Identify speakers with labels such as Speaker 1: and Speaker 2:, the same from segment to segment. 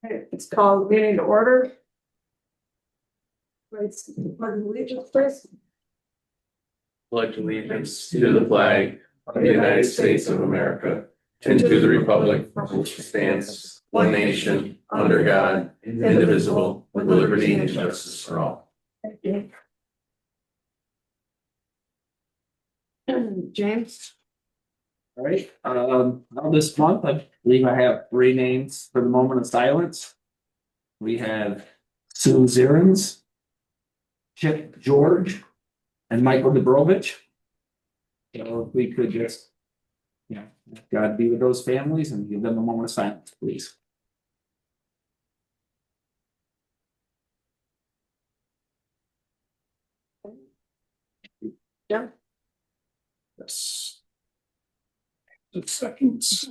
Speaker 1: Okay, it's called meeting to order. Right, pledge allegiance, please.
Speaker 2: Pledge allegiance to the flag of the United States of America and to the republic for which it stands, one nation, under God, indivisible, with liberty and justice for all.
Speaker 1: Thank you. James,
Speaker 3: All right, now this month, I believe I have 3 names for the moment of silence. We have Sue Zierens, Chip George, and Michael Dubrovich. So if we could just, God be with those families and give them a moment of silence, please.
Speaker 1: yeah,
Speaker 4: Yes. Just seconds.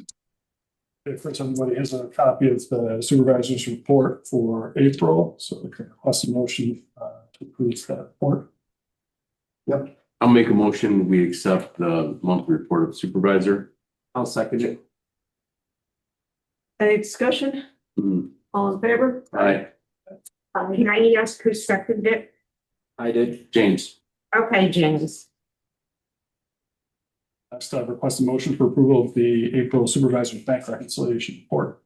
Speaker 4: If somebody has a copy of the supervisor's report for April, so we can request a motion to approve that report.
Speaker 2: I'll make a motion, we accept the monthly report of supervisor.
Speaker 3: I'll second it.
Speaker 1: any discussion?
Speaker 2: Mhm.
Speaker 1: All in favor?
Speaker 2: Aye,
Speaker 5: Can I ask who seconded it?
Speaker 3: I did.
Speaker 2: James.
Speaker 5: Okay, James.
Speaker 4: Next, I request a motion for approval of the April supervisor's bank reconciliation report.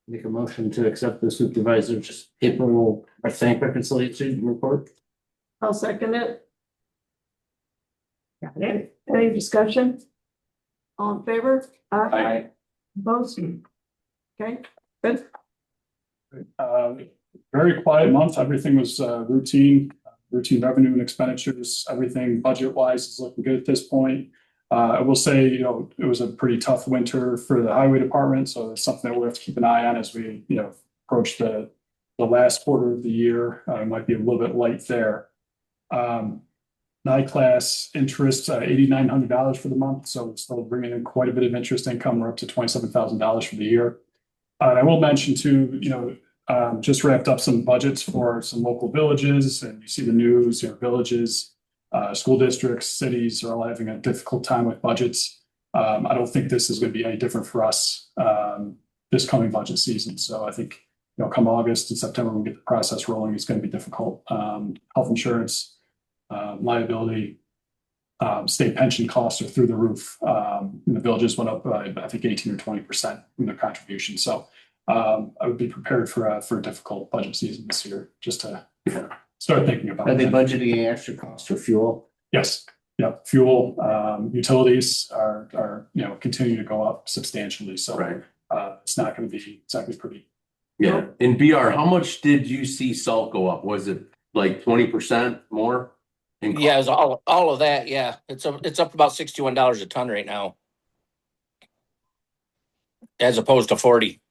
Speaker 3: Make a motion to accept the supervisor's April bank reconciliation report.
Speaker 1: I'll second it.
Speaker 5: Got it.
Speaker 1: Any discussion? All in favor?
Speaker 2: Aye.
Speaker 1: Opposed? Okay, good.
Speaker 4: Very quiet month. Everything was routine revenue and expenditures. Everything budget wise is looking good at this point. I will say, it was a pretty tough winter for the highway department, so it's something that we have to keep an eye on as we, approach the last quarter of the year. It might be a little bit light there. NICLAS interest, $8,900 for the month, so it's still bringing in quite a bit of interest income. We're up to $27,000 for the year. And I will mention too, just wrapped up some budgets for some local villages, and you see the news, villages, school districts, cities are all having a difficult time with budgets. I don't think this is going to be any different for us this coming budget season. So I think, come August and September, when we get the process rolling, it's going to be difficult. Health insurance, liability, state pension costs are through the roof. The villages went up by, I think, 18 or 20% in their contribution. So I would be prepared for a difficult budget season this year, just to start thinking about
Speaker 3: Are they
Speaker 4: that.
Speaker 3: budgeting extra cost for fuel?
Speaker 4: Yes, yeah, fuel, utilities are continue to go up substantially. So
Speaker 2: Right.
Speaker 4: it's not going to be pretty.
Speaker 2: Yeah, in BR, how much did you see salt go up? Was it like 20% more?
Speaker 6: Yeah, it was all of that. Yeah, it's up about $61 a ton right now, as opposed to 40.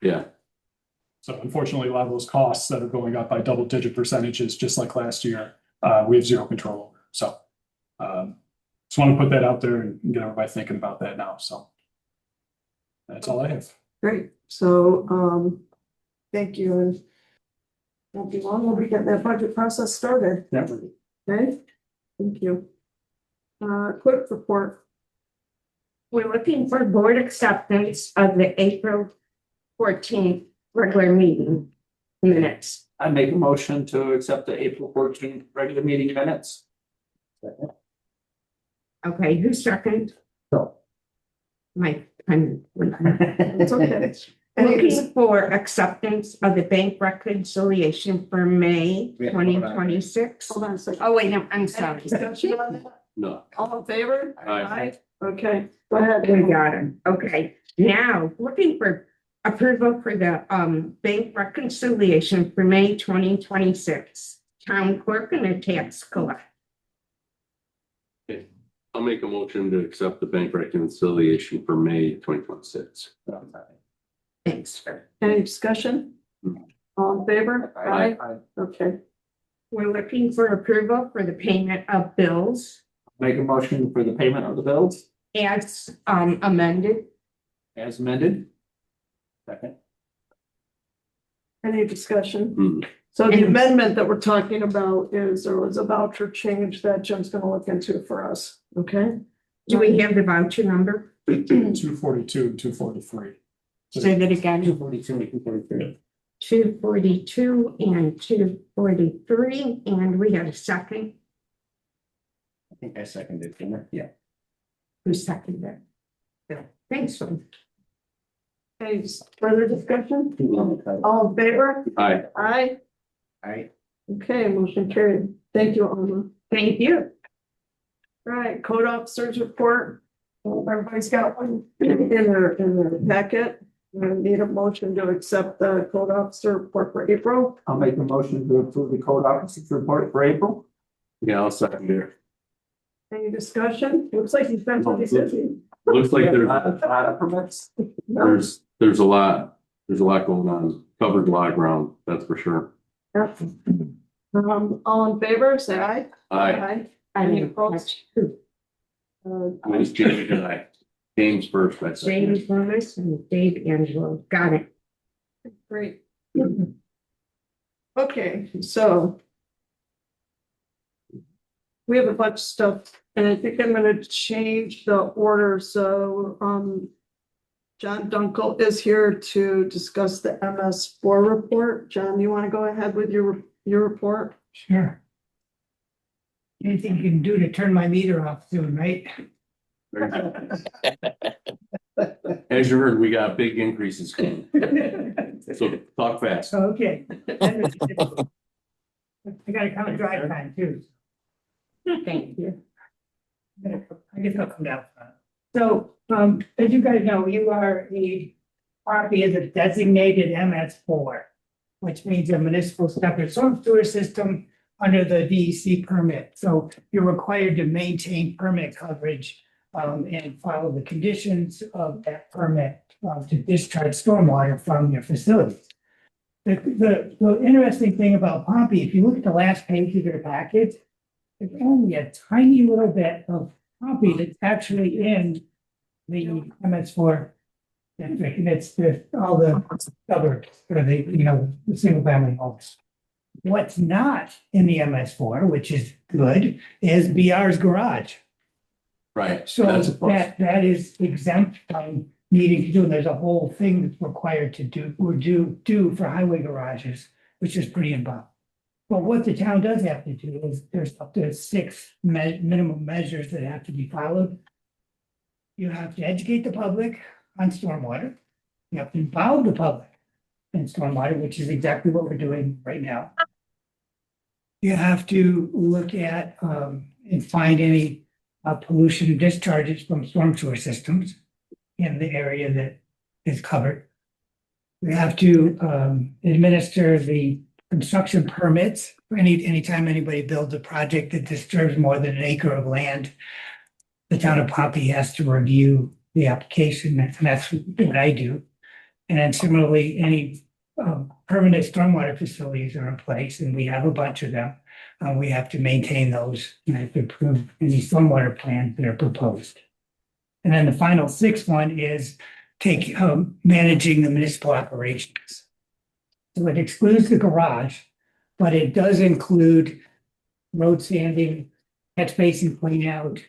Speaker 2: Yeah,
Speaker 4: So unfortunately, a lot of those costs that are going up by double-digit percentages, just like last year, we have zero control over. So just want to put that out there and get everybody thinking about that now. So that's all I have.
Speaker 1: Great, so, thank you, and won't be long, we'll be getting that budget process started, okay? Thank you. Clerk report,
Speaker 5: We're looking for board acceptance of the April 14th regular meeting minutes.
Speaker 3: I make a motion to accept the April 14th regular meeting minutes.
Speaker 5: Okay, who second?
Speaker 3: So.
Speaker 5: Mike.
Speaker 1: it's okay.
Speaker 5: Looking for acceptance of the bank reconciliation for May
Speaker 3: Yeah,
Speaker 5: 2026.
Speaker 1: Hold on a second.
Speaker 5: Oh, wait, no, I'm
Speaker 1: Any
Speaker 5: sorry.
Speaker 1: discussion on that?
Speaker 2: no.
Speaker 1: All in favor?
Speaker 2: Aye.
Speaker 1: Okay, go ahead.
Speaker 5: We got it. Okay, now looking for approval for the bank reconciliation for May 2026. Town clerk and the tax collector.
Speaker 2: I'll make a motion to accept the bank reconciliation for May 2026.
Speaker 5: Thanks for.
Speaker 1: Any discussion? All in favor?
Speaker 2: Aye.
Speaker 1: Okay,
Speaker 5: We're looking for approval for the payment of bills
Speaker 3: Make a motion for the payment of the bills
Speaker 5: as amended.
Speaker 3: as amended. Second.
Speaker 1: any discussion?
Speaker 2: Hmm.
Speaker 1: So the amendment that we're talking about is, there was a voucher change that Jim's gonna look into for us, okay?
Speaker 5: Do we have the voucher number?
Speaker 4: 242 and 243.
Speaker 5: Say that again.
Speaker 3: 242 and 243.
Speaker 5: 242 and 243, and we have a second.
Speaker 3: I think I seconded it. Yeah.
Speaker 5: Who seconded it? Thanks, Lynn.
Speaker 1: Okay, further discussion? All in favor?
Speaker 2: Aye.
Speaker 1: Aye.
Speaker 3: Aye.
Speaker 1: Okay, motion carried. Thank you, Alma.
Speaker 5: Thank you.
Speaker 1: Right, code officers report. Everybody's got one in their packet. We need a motion to accept the code officer report for April.
Speaker 3: I'll make a motion to approve the code officer's report for April.
Speaker 2: Yeah, I'll second it.
Speaker 1: Any discussion? Looks like he's been pretty busy.
Speaker 2: Looks like
Speaker 3: A lot of permits.
Speaker 2: there's a lot going on, covered a lot of ground, that's for sure.
Speaker 1: Yep. All in favor, say aye.
Speaker 2: Aye.
Speaker 5: I
Speaker 1: Any
Speaker 5: mean,
Speaker 1: opposed?
Speaker 2: Mine's James and I. James first, I second.
Speaker 5: James Loomis and Dave Angelo. Got it.
Speaker 1: Great. Okay, so. We have a bunch of stuff, and I think I'm gonna change the order, so, John Dunkel is here to discuss the MS4 report. John, you wanna go ahead with your report?
Speaker 7: Sure. Anything you can do to turn my meter off soon, right?
Speaker 2: As you heard, we got big increases coming, so talk fast.
Speaker 7: Okay. I gotta come and drive time too.
Speaker 5: Thank you.
Speaker 7: I guess I'll come down. So, as you guys know, you are a property as a designated MS4, which means a municipal separate storm sewer system under the DEC permit. So you're required to maintain permit coverage and follow the conditions of that permit to discharge stormwater from your facilities. The interesting thing about Pompey, if you look at the last page of your package, there's only a tiny little bit of Pompey that's actually in the MS4 district, and it's all the suburbs or the single family homes. What's not in the MS4, which is good, is BR's garage.
Speaker 2: Right.
Speaker 7: So
Speaker 2: That's a plus.
Speaker 7: that is exempt from needing to do, and there's a whole thing that's required to do or do for highway garages, which is pretty involved. But what the town does have to do is there's up to 6 minimum measures that have to be followed. You have to educate the public on stormwater. You have to involve the public in stormwater, which is exactly what we're doing right now. You have to look at and find any pollution discharges from storm sewer systems in the area that is covered. We have to administer the construction permits for anytime anybody builds a project that disturbs more than an acre of land. The town of Pompey has to review the application, and that's what I do. And then similarly, any permanent stormwater facilities are in place, and we have a bunch of them. We have to maintain those and have to approve any stormwater plans that are proposed. And then the final 6th one is managing the municipal operations. So it excludes the garage, but it does include road sanding, catch basin clean out,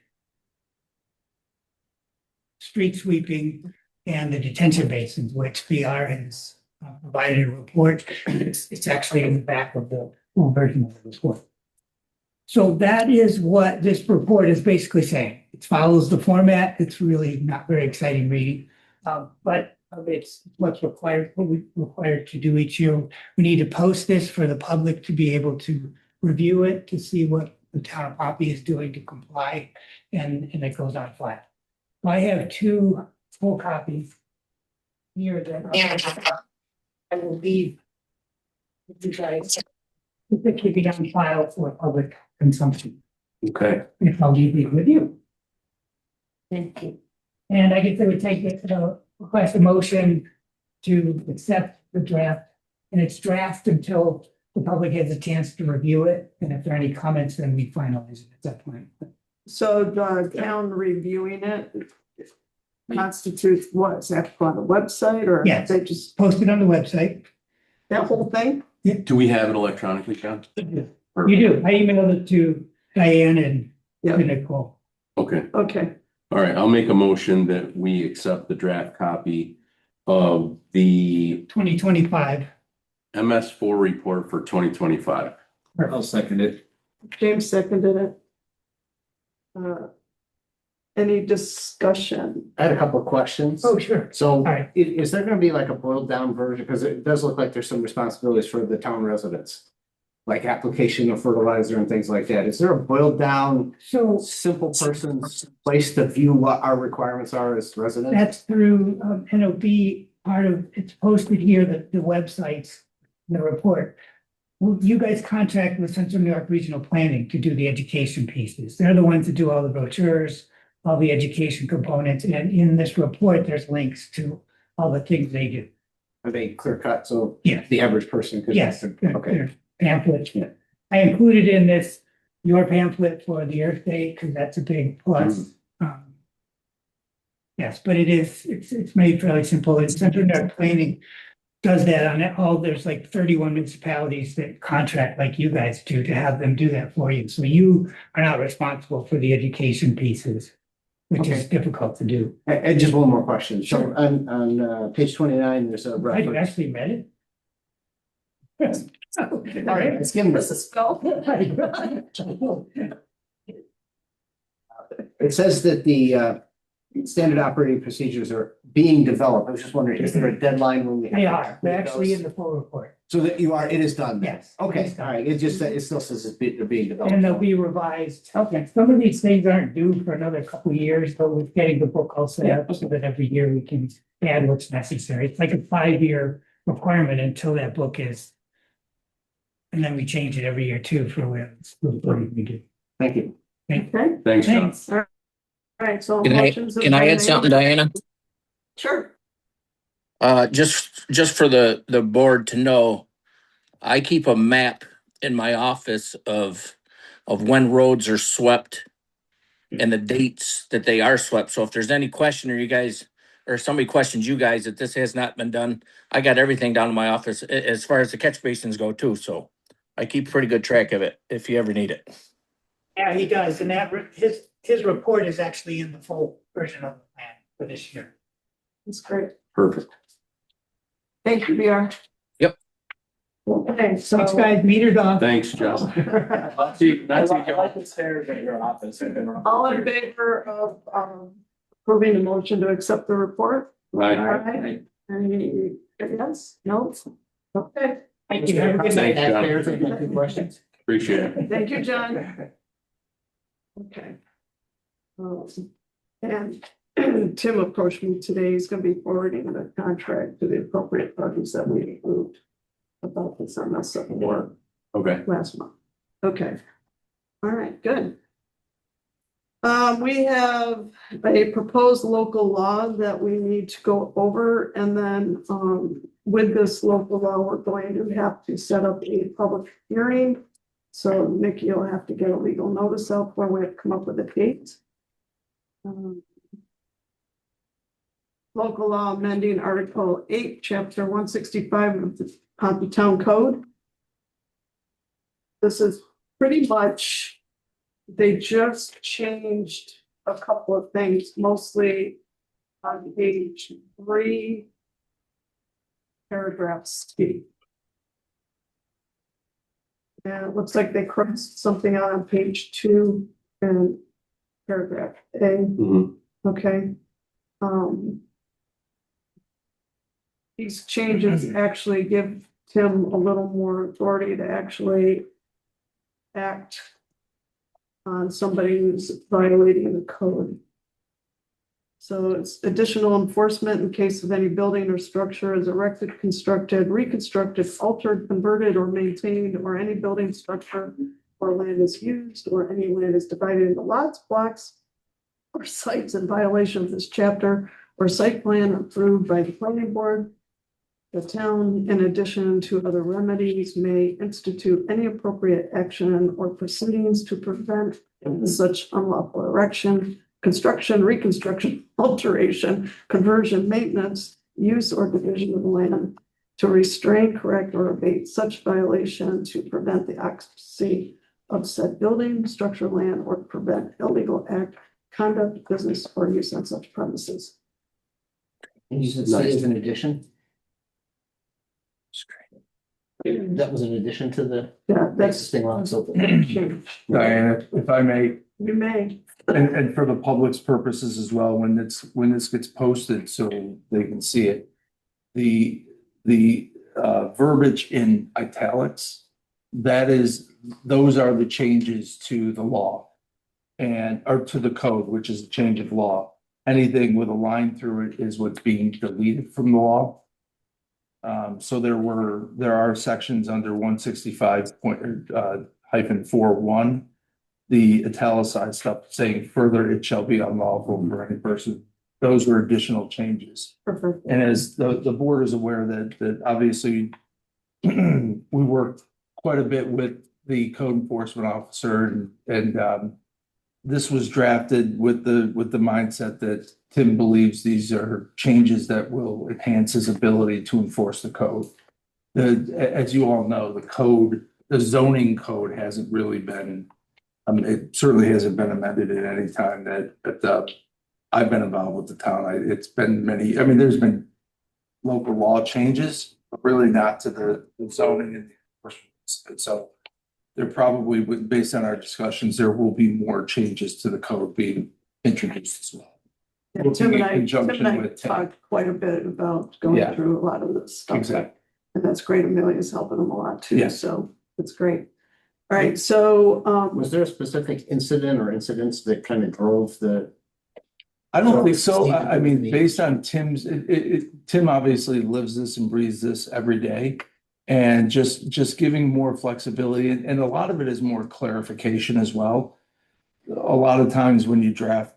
Speaker 7: street sweeping, and the detention basins, which BR has provided a report. It's actually in the back of the full version of the report. So that is what this report is basically saying. It follows the format. It's really not very exciting reading, but it's what's required, what we required to do each year. We need to post this for the public to be able to review it, to see what the town of Pompey is doing to comply, and it goes on file. I have 2 full copies here that I will leave with you guys to keep it on file for public consumption.
Speaker 2: Okay.
Speaker 7: If I'll leave it with you.
Speaker 5: Thank you.
Speaker 7: And I guess I would take it, request a motion to accept the draft. And it's draft until the public has a chance to review it. And if there are any comments, then we finalize it at that point.
Speaker 1: So the town reviewing it constitutes what? Is that on the website or?
Speaker 7: Yes.
Speaker 1: They just,
Speaker 7: Post it on the website.
Speaker 1: that whole thing?
Speaker 2: Do we have it electronically, John?
Speaker 7: You do. I emailed it to Diane and
Speaker 1: Yeah.
Speaker 7: Nicole.
Speaker 2: Okay.
Speaker 1: Okay,
Speaker 2: All right, I'll make a motion that we accept the draft copy of the
Speaker 7: 2025.
Speaker 2: MS4 report for 2025.
Speaker 3: I'll second it.
Speaker 1: James seconded it. Any discussion?
Speaker 8: I had a couple of questions.
Speaker 7: Oh, sure.
Speaker 8: So
Speaker 7: right.
Speaker 8: is there gonna be like a boiled down version? Because it does look like there's some responsibilities for the town residents. Like application of fertilizer and things like that. Is there a boiled down,
Speaker 7: So
Speaker 8: simple person's place to view what our requirements are as residents?
Speaker 7: that's through, and it'll be part of, it's posted here, the websites, the report. Well, you guys contract with Central New York Regional Planning to do the education pieces. They're the ones that do all the brochures, all the education components, and in this report, there's links to all the things they do.
Speaker 8: Are they clear cut? So
Speaker 7: Yes.
Speaker 8: the average person could.
Speaker 7: Yes,
Speaker 8: Okay.
Speaker 7: pamphlet. I included in this your pamphlet for the Earth Day, because that's a big plus. Yes, but it's made fairly simple. And Central New York Planning does that on it. There's like 31 municipalities that contract like you guys do to have them do that for you. So you are not responsible for the education pieces, which is
Speaker 8: Okay.
Speaker 7: difficult to do.
Speaker 8: And just one more question. So
Speaker 7: Sure.
Speaker 8: on page 29, there's a
Speaker 7: I
Speaker 8: reference.
Speaker 7: actually read it.
Speaker 8: All right, it's given us. It says that the standard operating procedures are being developed. I was just wondering, is there a deadline when we? have
Speaker 7: They
Speaker 8: to
Speaker 7: are. They're
Speaker 8: complete
Speaker 7: actually in
Speaker 8: those?
Speaker 7: the full report.
Speaker 8: So that you are, it is done then?
Speaker 7: Yes.
Speaker 8: Okay, all right. It just, it still says they're being developed.
Speaker 7: And they'll be revised. Okay. Some of these things aren't due for another couple of years, but we're getting the book all set up so that every year we can add what's necessary. It's like a 5-year requirement until that book is. And then we change it every year too for what we do.
Speaker 8: Thank you.
Speaker 1: Okay,
Speaker 2: Thanks, John.
Speaker 7: Thanks.
Speaker 1: all right, so.
Speaker 6: Can
Speaker 1: motions have
Speaker 6: can I
Speaker 1: been
Speaker 6: add
Speaker 1: made.
Speaker 6: something, Diana?
Speaker 1: Sure.
Speaker 6: Just for the board to know, I keep a map in my office of when roads are swept and the dates that they are swept. So if there's any question or you guys, or somebody questions you guys that this has not been done, I got everything down in my office as far as the catch basins go too. So I keep pretty good track of it if you ever need it.
Speaker 7: Yeah, he does. And that his report is actually in the full version of the plan for this year.
Speaker 1: That's great.
Speaker 2: Perfect.
Speaker 1: Thank you, BR.
Speaker 6: Yep.
Speaker 1: Okay, so.
Speaker 7: Thanks, guys. Metered off.
Speaker 2: Thanks, John.
Speaker 3: I like the stairs at your office.
Speaker 1: All in favor of approving the motion to accept the report?
Speaker 2: Right.
Speaker 1: Aye. Any yes? No? Okay,
Speaker 7: Thank you. Have a good night.
Speaker 2: Thanks, John.
Speaker 8: Taxpayers, any other questions?
Speaker 2: Appreciate it.
Speaker 1: thank you, John. Okay. And Tim approached me today. He's gonna be forwarding the contract to the appropriate parties that we approved about this on us of work
Speaker 2: Okay.
Speaker 1: last month. Okay. All right, good. We have a proposed local law that we need to go over, and then, with this local law, we're going to have to set up a public hearing. So Nikki, you'll have to get a legal notice out where we have to come up with a date. Local law amending Article 8, Chapter 165 of the Pompey Town Code. This is pretty much, they just changed a couple of things, mostly on page 3, paragraph C. And it looks like they crossed something out on page 2 and paragraph A.
Speaker 2: Mhm.
Speaker 1: Okay. These changes actually give Tim a little more authority to actually act on somebody who's violating the code. So it's additional enforcement in case of any building or structure is erected, constructed, reconstructed, altered, converted, or maintained, or any building structure or land is used, or any land is divided into lots, blocks, or sites in violation of this chapter or site plan approved by the planning board. The town, in addition to other remedies, may institute any appropriate action or proceedings to prevent such unlawful erection, construction, reconstruction, alteration, conversion, maintenance, use, or division of land to restrain, correct, or abate such violation, to prevent the occupancy of said building, structure, land, or prevent illegal act, conduct, business, or use on such premises.
Speaker 8: And you said city is an addition? That was an addition to the
Speaker 1: Yeah, that's
Speaker 8: existing law, so.
Speaker 1: change.
Speaker 9: Diana, if I may,
Speaker 1: You may.
Speaker 9: and for the public's purposes as well, when this gets posted, so they can see it. The verbiage in italics, those are the changes to the law. Or to the code, which is a change of law. Anything with a line through it is what's being deleted from the law. So there are sections under 165 point hyphen 4.1. The italicized stuff saying further, it shall be unlawful for any person. Those were additional changes.
Speaker 1: Perfect.
Speaker 9: And as the board is aware that obviously we worked quite a bit with the code enforcement officer and this was drafted with the mindset that Tim believes these are changes that will enhance his ability to enforce the code. As you all know, the zoning code hasn't really been, it certainly hasn't been amended at any time that I've been involved with the town. It's been many, there's been local law changes, but really not to the zoning and the enforcement. So there probably, based on our discussions, there will be more changes to the code being introduced as well.
Speaker 1: Yeah, Tim and I
Speaker 9: Conjunction with Tim.
Speaker 1: talked quite a bit about going
Speaker 9: Yeah.
Speaker 1: through a lot of this stuff.
Speaker 9: Exactly.
Speaker 1: And that's great. Amelia's helping them a lot too.
Speaker 9: Yeah.
Speaker 1: So it's great. All right, so,
Speaker 8: Was there a specific incident or incidents that kind of drove the?
Speaker 9: I don't think so.
Speaker 8: Steve,
Speaker 9: I mean, based on Tim's, Tim obviously lives this and breathes this every day. And just giving more flexibility and a lot of it is more clarification as well. A lot of times when you draft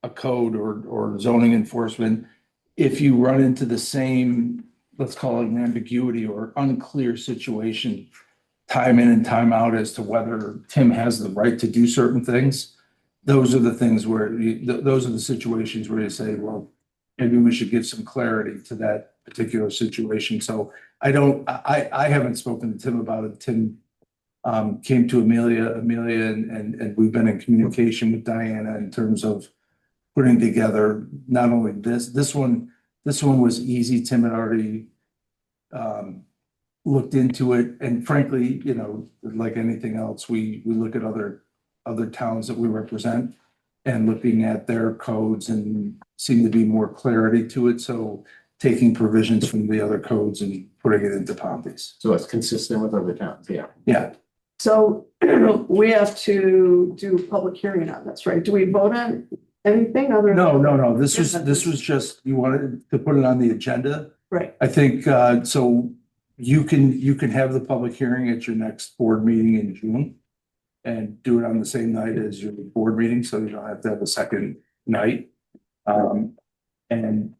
Speaker 9: a code or zoning enforcement, if you run into the same, let's call it an ambiguity or unclear situation, time in and time out as to whether Tim has the right to do certain things, those are the things where those are the situations where you say, well, maybe we should give some clarity to that particular situation. So I haven't spoken to Tim about it. Tim came to Amelia and we've been in communication with Diana in terms of putting together not only this one was easy. Tim had already looked into it. And frankly, like anything else, we look at other towns that we represent and looking at their codes and seem to be more clarity to it. So taking provisions from the other codes and putting it into Pompey's.
Speaker 8: So it's consistent with other towns, yeah.
Speaker 9: Yeah.
Speaker 1: so we have to do a public hearing on this, right? Do we vote on anything other?
Speaker 9: No. This was just, you wanted to put it on the agenda.
Speaker 1: Right,
Speaker 9: I think, so you can have the public hearing at your next board meeting in June. And do it on the same night as your board meeting, so you don't have to have a second night. And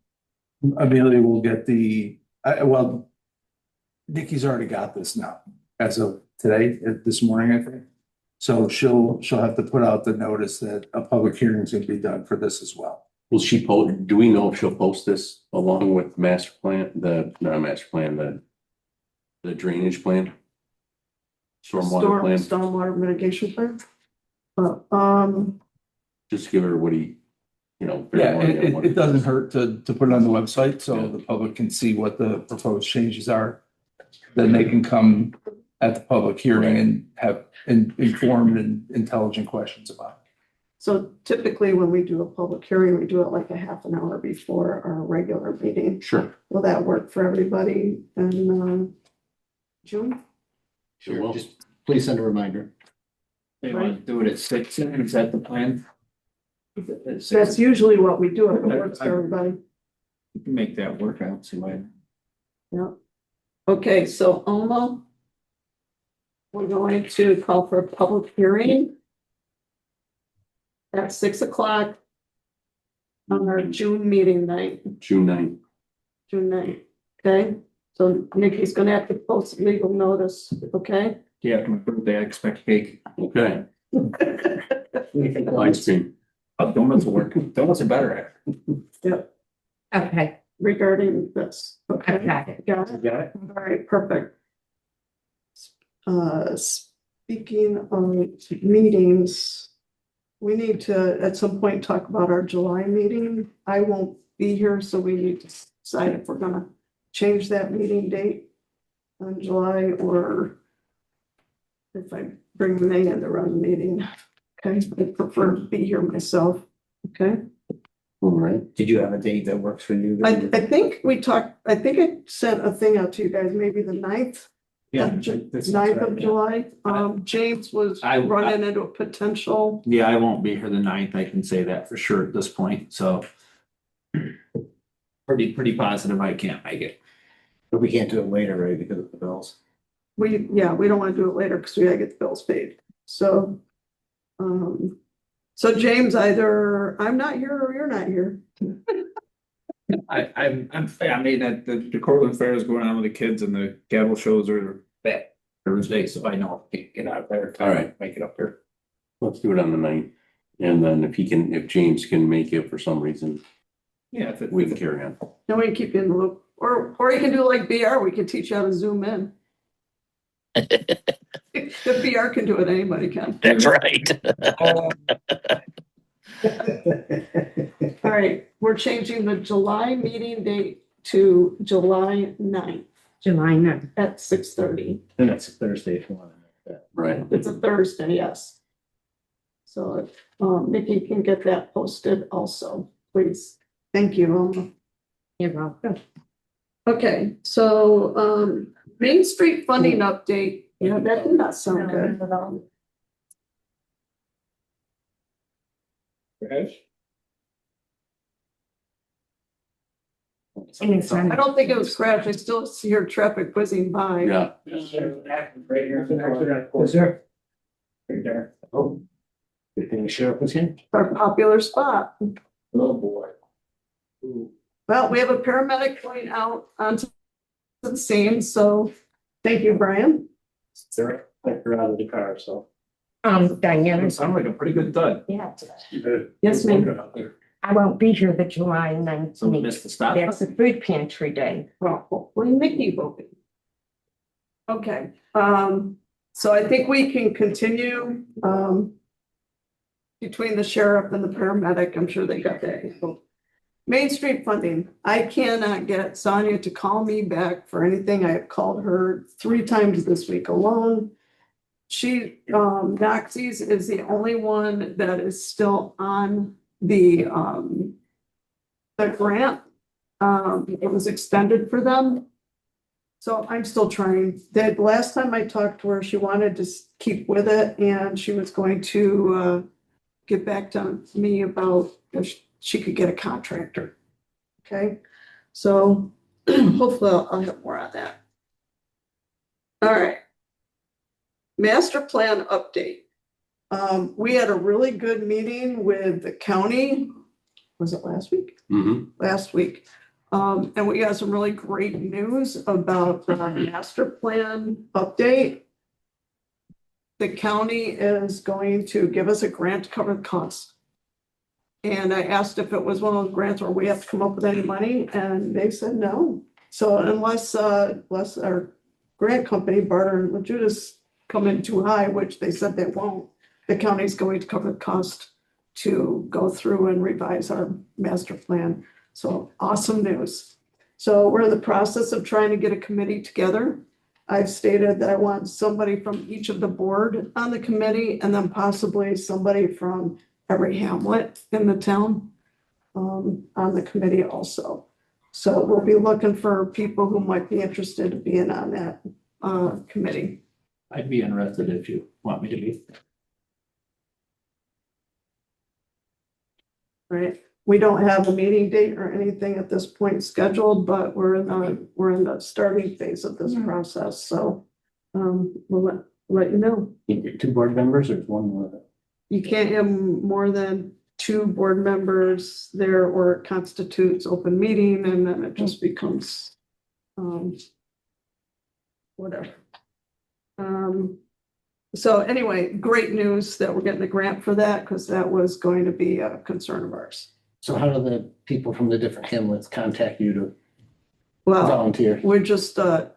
Speaker 9: Amelia will get Nikki's already got this now, as of today, this morning, I think. So she'll have to put out the notice that a public hearing is gonna be done for this as well.
Speaker 2: Will she post, do we know if she'll post this along with master plan, the drainage plan? Stormwater plan,
Speaker 1: stormwater mitigation plan.
Speaker 2: just give her what he,
Speaker 9: Yeah, it doesn't hurt to put it on the website, so the public can see what the proposed changes are. Then they can come at the public hearing and have informed and intelligent questions about it.
Speaker 1: So typically when we do a public hearing, we do it like a half an hour before our regular meeting.
Speaker 2: sure.
Speaker 1: Will that work for everybody in June?
Speaker 2: Sure will.
Speaker 8: Just please send a reminder.
Speaker 3: They want to do it at 6, is that the plan?
Speaker 1: That's usually what we do, if it works for everybody.
Speaker 3: You can make that work, I don't see why.
Speaker 1: Yeah. Okay, so Alma, we're going to call for a public hearing at 6 o'clock on our June meeting night,
Speaker 2: June 9th.
Speaker 1: June 9th. Okay, so Nikki's gonna have to post legal notice, okay?
Speaker 3: Yeah, my birthday, I expect cake.
Speaker 2: Okay, ice cream.
Speaker 3: Donuts will work. Donuts are better.
Speaker 1: Yep,
Speaker 5: Okay,
Speaker 1: regarding this, okay?
Speaker 5: I've got it.
Speaker 1: Got it?
Speaker 3: Got it?
Speaker 1: All right, perfect. Speaking of meetings, we need to, at some point, talk about our July meeting. I won't be here, so we need to decide if we're gonna change that meeting date on July, or if I bring Renee in to run the meeting. Okay, I prefer to be here myself. Okay,
Speaker 8: All right. Did you have a date that works for you?
Speaker 1: I think we talked, I think I sent a thing out to you guys, maybe the 9th.
Speaker 8: Yeah.
Speaker 1: 9th of July. James was
Speaker 3: I-
Speaker 1: running into a potential.
Speaker 3: Yeah, I won't be here the 9th. I can say that for sure at this point, so. Pretty positive I can't make it.
Speaker 8: But we can't do it later, right, because of the bills.
Speaker 1: We don't want to do it later because we gotta get the bills paid. So, so James, either I'm not here or you're not here.
Speaker 10: I mean, the Cortland Fair is going on with the kids and the cattle shows are back Thursday, so I know I can't get out there.
Speaker 2: All right.
Speaker 10: Make it up here.
Speaker 2: Let's do it on the 9th. And then if James can make it for some reason,
Speaker 10: Yeah, if it,
Speaker 2: we can carry on.
Speaker 1: Then we can keep you in the loop. Or you can do like BR, we can teach you how to zoom in. If BR can do it, anybody can.
Speaker 6: That's right.
Speaker 1: All right, we're changing the July meeting date to July 9th
Speaker 5: July 9th.
Speaker 1: at 6:30.
Speaker 8: And that's Thursday if you want to make that.
Speaker 2: Right.
Speaker 1: It's a Thursday, yes. So if Nikki can get that posted also, please. Thank you.
Speaker 5: You're welcome.
Speaker 1: Okay, so Main Street funding update. Yeah, that did not sound good at all.
Speaker 5: And it's on-
Speaker 1: I don't think it was crashed. I still see your traffic whizzing by.
Speaker 2: Yeah.
Speaker 8: Is there? Right there. Oh. Good thing the sheriff was here.
Speaker 1: Our popular spot.
Speaker 8: Oh, boy.
Speaker 1: Well, we have a paramedic going out onto the scene, so thank you, Brian.
Speaker 8: They're out of the car, so.
Speaker 5: Diana,
Speaker 3: It sounded like a pretty good thud.
Speaker 5: yeah,
Speaker 1: Yes, ma'am.
Speaker 5: I won't be here the July 9th
Speaker 3: Someone
Speaker 5: meeting.
Speaker 3: missed the stop.
Speaker 5: That's the food pantry day.
Speaker 1: Well, hopefully Nikki will be. Okay, so I think we can continue, between the sheriff and the paramedic. I'm sure they got that handled. Main Street funding. I cannot get Sonia to call me back for anything. I have called her 3 times this week alone. She, Doxies is the only one that is still on the grant. It was extended for them. So I'm still trying. That last time I talked to her, she wanted to keep with it and she was going to get back to me about if she could get a contractor. Okay, so hopefully I'll have more on that. All right. Master plan update. We had a really good meeting with the county. Was it last week?
Speaker 2: Mm-hmm.
Speaker 1: Last week. And we got some really great news about the master plan update. The county is going to give us a grant to cover the costs. And I asked if it was one of those grants where we have to come up with any money, and they said no. So unless our grant company, Barter and Lejudas, come in too high, which they said they won't, the county's going to cover the cost to go through and revise our master plan. So awesome news. So we're in the process of trying to get a committee together. I've stated that I want somebody from each of the board on the committee and then possibly somebody from every hamlet in the town on the committee also. So we'll be looking for people who might be interested in being on that committee.
Speaker 3: I'd be interested if you want me to be.
Speaker 1: Right, we don't have a meeting date or anything at this point scheduled, but we're in the starting phase of this process, so we'll let you know.
Speaker 8: You get 2 board members or is one more?
Speaker 1: You can't have more than 2 board members there or it constitutes open meeting and then it just becomes whatever. So anyway, great news that we're getting a grant for that because that was going to be a concern of ours.
Speaker 8: So how do the people from the different hamlets contact you to
Speaker 1: Well,
Speaker 8: volunteer?
Speaker 1: we're just
Speaker 2: We're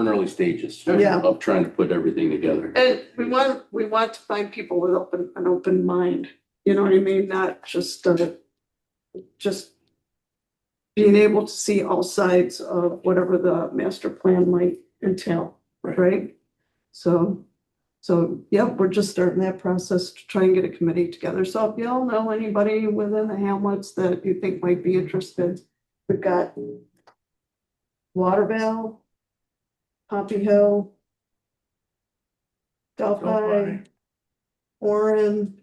Speaker 2: in early stages
Speaker 1: Yeah.
Speaker 2: of trying to put everything together.
Speaker 1: and we want to find people with an open mind. You know what I mean? Not just just being able to see all sides of whatever the master plan might entail, right? So, yep, we're just starting that process to try and get a committee together. So if y'all know anybody within the hamlets that you think might be interested, we've got Waterville, Pompey Hill, Delphi, Warren,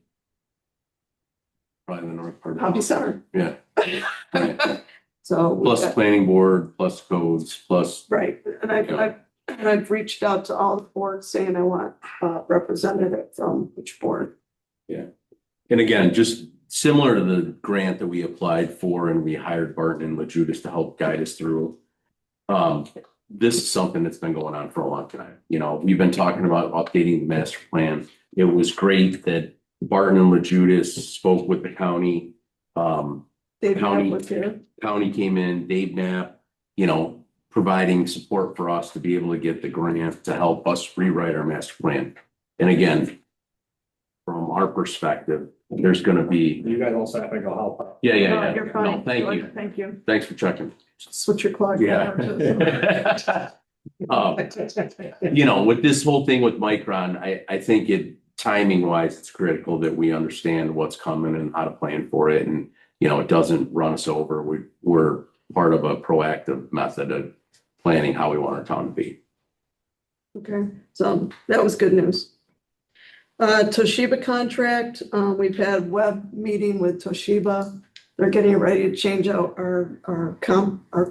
Speaker 2: Probably the north part.
Speaker 1: Pompey Center.
Speaker 2: Yeah.
Speaker 1: So. we've
Speaker 2: Plus
Speaker 1: got-
Speaker 2: planning board, plus codes, plus,
Speaker 1: Right, and I've reached out to all the boards saying I want a representative from each board.
Speaker 2: and again, just similar to the grant that we applied for and we hired Barton and LaJudas to help guide us through. This is something that's been going on for a long time. You know, we've been talking about updating the master plan. It was great that Barton and LaJudas spoke with the county.
Speaker 1: They've
Speaker 2: County.
Speaker 1: met with you.
Speaker 2: County came in, Dave Knapp, you know, providing support for us to be able to get the grant to help us rewrite our master plan. And again, from our perspective, there's gonna be,
Speaker 4: You guys also have to go help out.
Speaker 2: yeah,
Speaker 1: No,
Speaker 2: yeah,
Speaker 1: you're
Speaker 2: yeah.
Speaker 1: fine.
Speaker 2: No, thank you.
Speaker 1: Thank you.
Speaker 2: Thanks for checking.
Speaker 1: Switch your clock.
Speaker 2: Yeah. You know, with this whole thing with Micron, I think timing wise, it's critical that we understand what's coming and how to plan for it. And, you know, it doesn't run us over. We're part of a proactive method of planning how we want our town to be.
Speaker 1: Okay, so that was good news. Toshiba contract, we've had web meeting with Toshiba. They're getting ready to change out our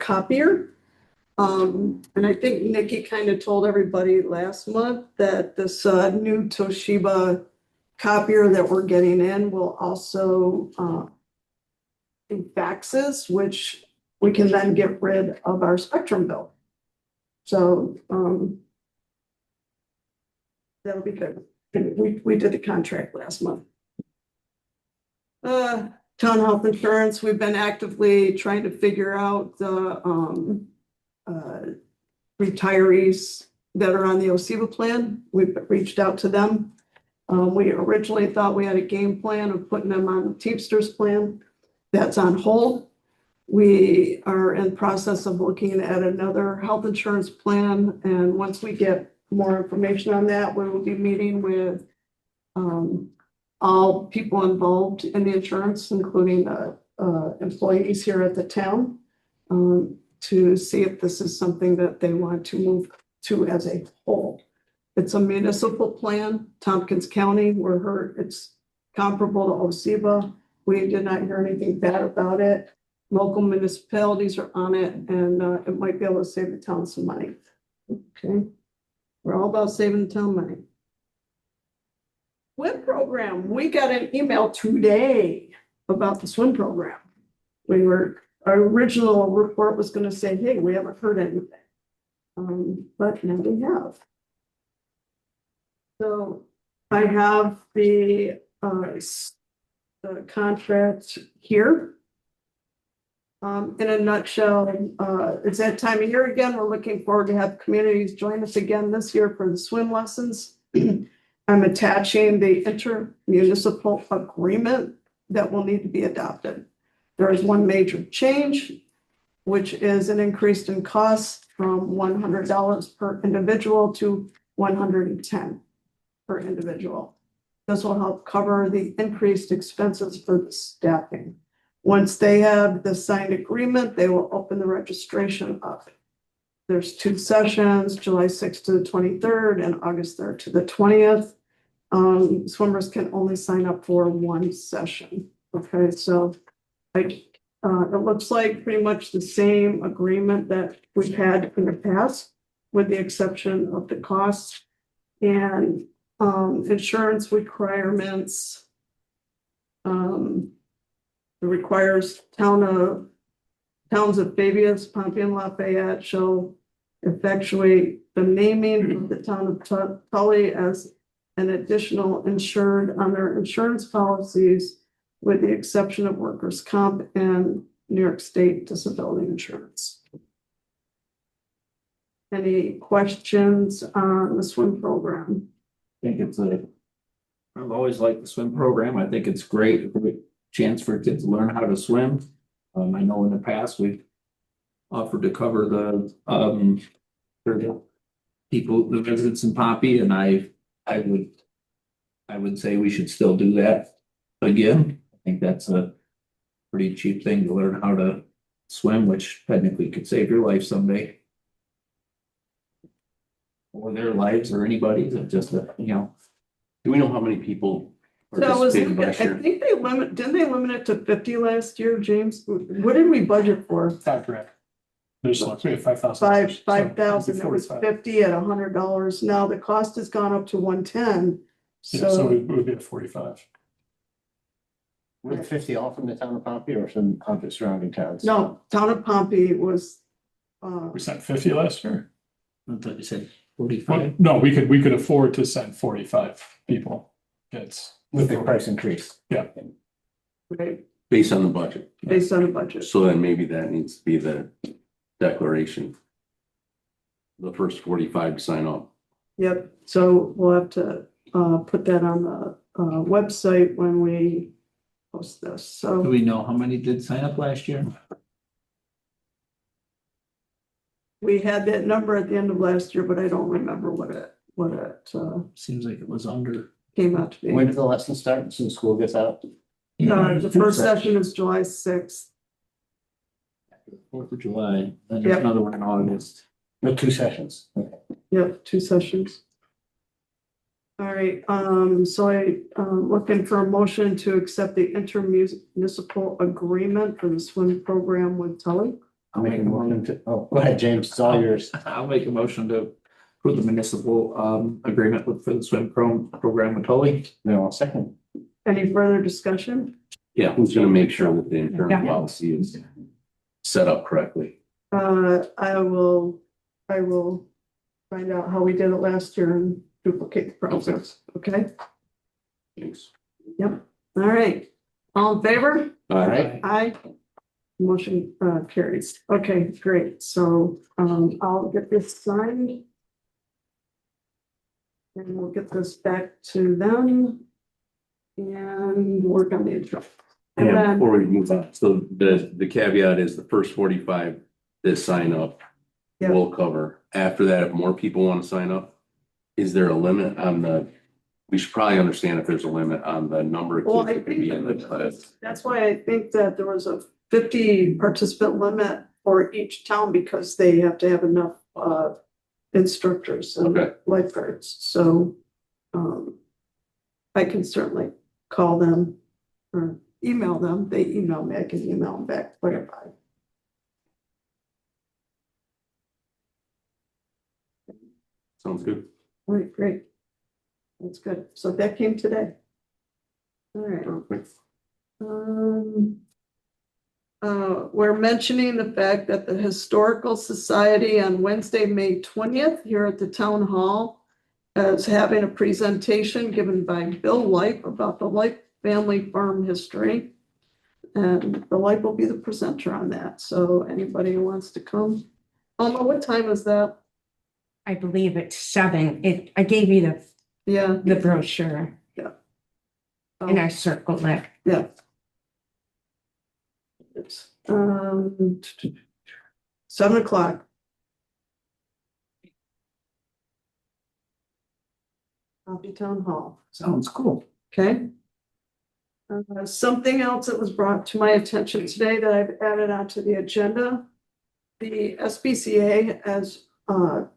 Speaker 1: copier. And I think Nikki kind of told everybody last month that this new Toshiba copier that we're getting in will also do faxes, which we can then get rid of our Spectrum bill. So that'll be good. We did the contract last month. Town health insurance, we've been actively trying to figure out the retirees that are on the OSEBA plan. We've reached out to them. We originally thought we had a game plan of putting them on the Teamsters plan. That's on hold. We are in process of looking at another health insurance plan, and once we get more information on that, we will be meeting with all people involved in the insurance, including employees here at the town, to see if this is something that they want to move to as a whole. It's a municipal plan, Tompkins County, it's comparable to OSEBA. We did not hear anything bad about it. Local municipalities are on it, and it might be able to save the town some money. Okay, we're all about saving the town money. Swim program, we got an email today about the swim program. Our original report was gonna say, hey, we haven't heard anything. But now we have. So I have the contract here. In a nutshell, it's that time of year again. We're looking forward to have communities join us again this year for the swim lessons. I'm attaching the intermunicipal agreement that will need to be adopted. There is one major change, which is an increase in cost from $100 per individual to $110 per individual. This will help cover the increased expenses for the staffing. Once they have the signed agreement, they will open the registration up. There's 2 sessions, July 6th to the 23rd and August 3rd to the 20th. Swimmers can only sign up for 1 session. Okay, so it looks like pretty much the same agreement that we've had in the past, with the exception of the costs and insurance requirements. It requires towns of Fabius, Pompey, and Lafayette shall effectuate the naming of the town of Tully as an additional insured on their insurance policies, with the exception of workers' comp and New York State disability insurance. Any questions on the swim program?
Speaker 3: I've always liked the swim program. I think it's great. If we
Speaker 10: chance for kids to learn how to swim. I know in the past we've offered to cover for the people, the residents in Pompey, and I would say we should still do that again. I think that's a pretty cheap thing to learn how to swim, which technically could save your life someday. Or their lives or anybody's, it's just a, you know.
Speaker 2: Do we know how many people
Speaker 1: So I was
Speaker 2: participated
Speaker 1: looking,
Speaker 2: last
Speaker 1: I
Speaker 2: year?
Speaker 1: think didn't they limit it to 50 last year, James? What did we budget for?
Speaker 4: $5,000. There's like, we have 5,000.
Speaker 1: Five thousand, it was 50 at $100. Now the cost has gone up to 110.
Speaker 4: Yeah, so
Speaker 1: So,
Speaker 4: it would be at 45.
Speaker 8: Were the 50 all from the town of Pompey or from other surrounding towns?
Speaker 1: no, town of Pompey was,
Speaker 4: We sent 50 last year.
Speaker 10: I thought you said
Speaker 4: Well,
Speaker 10: 45.
Speaker 4: no, we could afford to send 45 people, kids.
Speaker 8: With the price increase.
Speaker 1: right,
Speaker 2: Based on the budget.
Speaker 1: based on the budget.
Speaker 2: So then maybe that needs to be the declaration. The first 45 to sign up.
Speaker 1: Yep, so we'll have to put that on the website when we post this,
Speaker 10: Do
Speaker 1: so.
Speaker 10: we know how many did sign up last year?
Speaker 1: We had that number at the end of last year, but I don't remember what it
Speaker 10: Seems like it was under.
Speaker 1: came out to be.
Speaker 8: When did the lesson start? As soon as school gets out?
Speaker 1: The first session is July 6th.
Speaker 10: 4th of July, then
Speaker 1: Yep.
Speaker 10: there's another one in August.
Speaker 8: No, 2 sessions. Okay.
Speaker 1: Yep, 2 sessions. All right, so looking for a motion to accept the intermunicipal agreement for the swim program with Tully.
Speaker 8: I'll make a motion to, oh, go ahead, James, it's all yours.
Speaker 10: I'll make a motion to approve the municipal agreement for the swim program with Tully.
Speaker 8: No, I'll second.
Speaker 1: Any further discussion?
Speaker 2: Yeah, who's gonna make sure that the insurance
Speaker 5: Yeah.
Speaker 2: policy is set up correctly?
Speaker 1: I will find out how we did it last year and duplicate the process, okay?
Speaker 2: Thanks.
Speaker 1: All right, all in favor?
Speaker 2: All
Speaker 8: right.
Speaker 1: Aye. Motion carries. Okay, great. So I'll get this signed. And we'll get this back to them. And work on the intro. And
Speaker 2: Yeah,
Speaker 1: then,
Speaker 2: before we move on, so the caveat is the first 45 that sign up
Speaker 1: Yeah.
Speaker 2: will cover. After that, if more people want to sign up, is there a limit on we should probably understand if there's a limit on the number of
Speaker 1: well,
Speaker 2: kids
Speaker 1: I
Speaker 2: that can be in the
Speaker 1: think
Speaker 2: class.
Speaker 1: that's why I think that there was a 50 participant limit for each town because they have to have enough instructors and
Speaker 2: Okay.
Speaker 1: lifeguards. So I can certainly call them or email them. They email me, I can email them back, clarify.
Speaker 2: Sounds good.
Speaker 1: All right, great. That's good. So that came today. All right.
Speaker 2: Perfect.
Speaker 1: We're mentioning the fact that the Historical Society on Wednesday, May 20th, here at the Town Hall, is having a presentation given by Bill Lipe about the Lipe family farm history. And Bill Lipe will be the presenter on that. So anybody who wants to come. Alma, what time is that?
Speaker 5: I believe it's 7. I gave you
Speaker 1: Yeah.
Speaker 5: the brochure and I circled it.
Speaker 1: Yeah. It's 7:00. Pompey Town Hall,
Speaker 10: Sounds cool.
Speaker 1: okay? Something else that was brought to my attention today that I've added onto the agenda. The SPCA has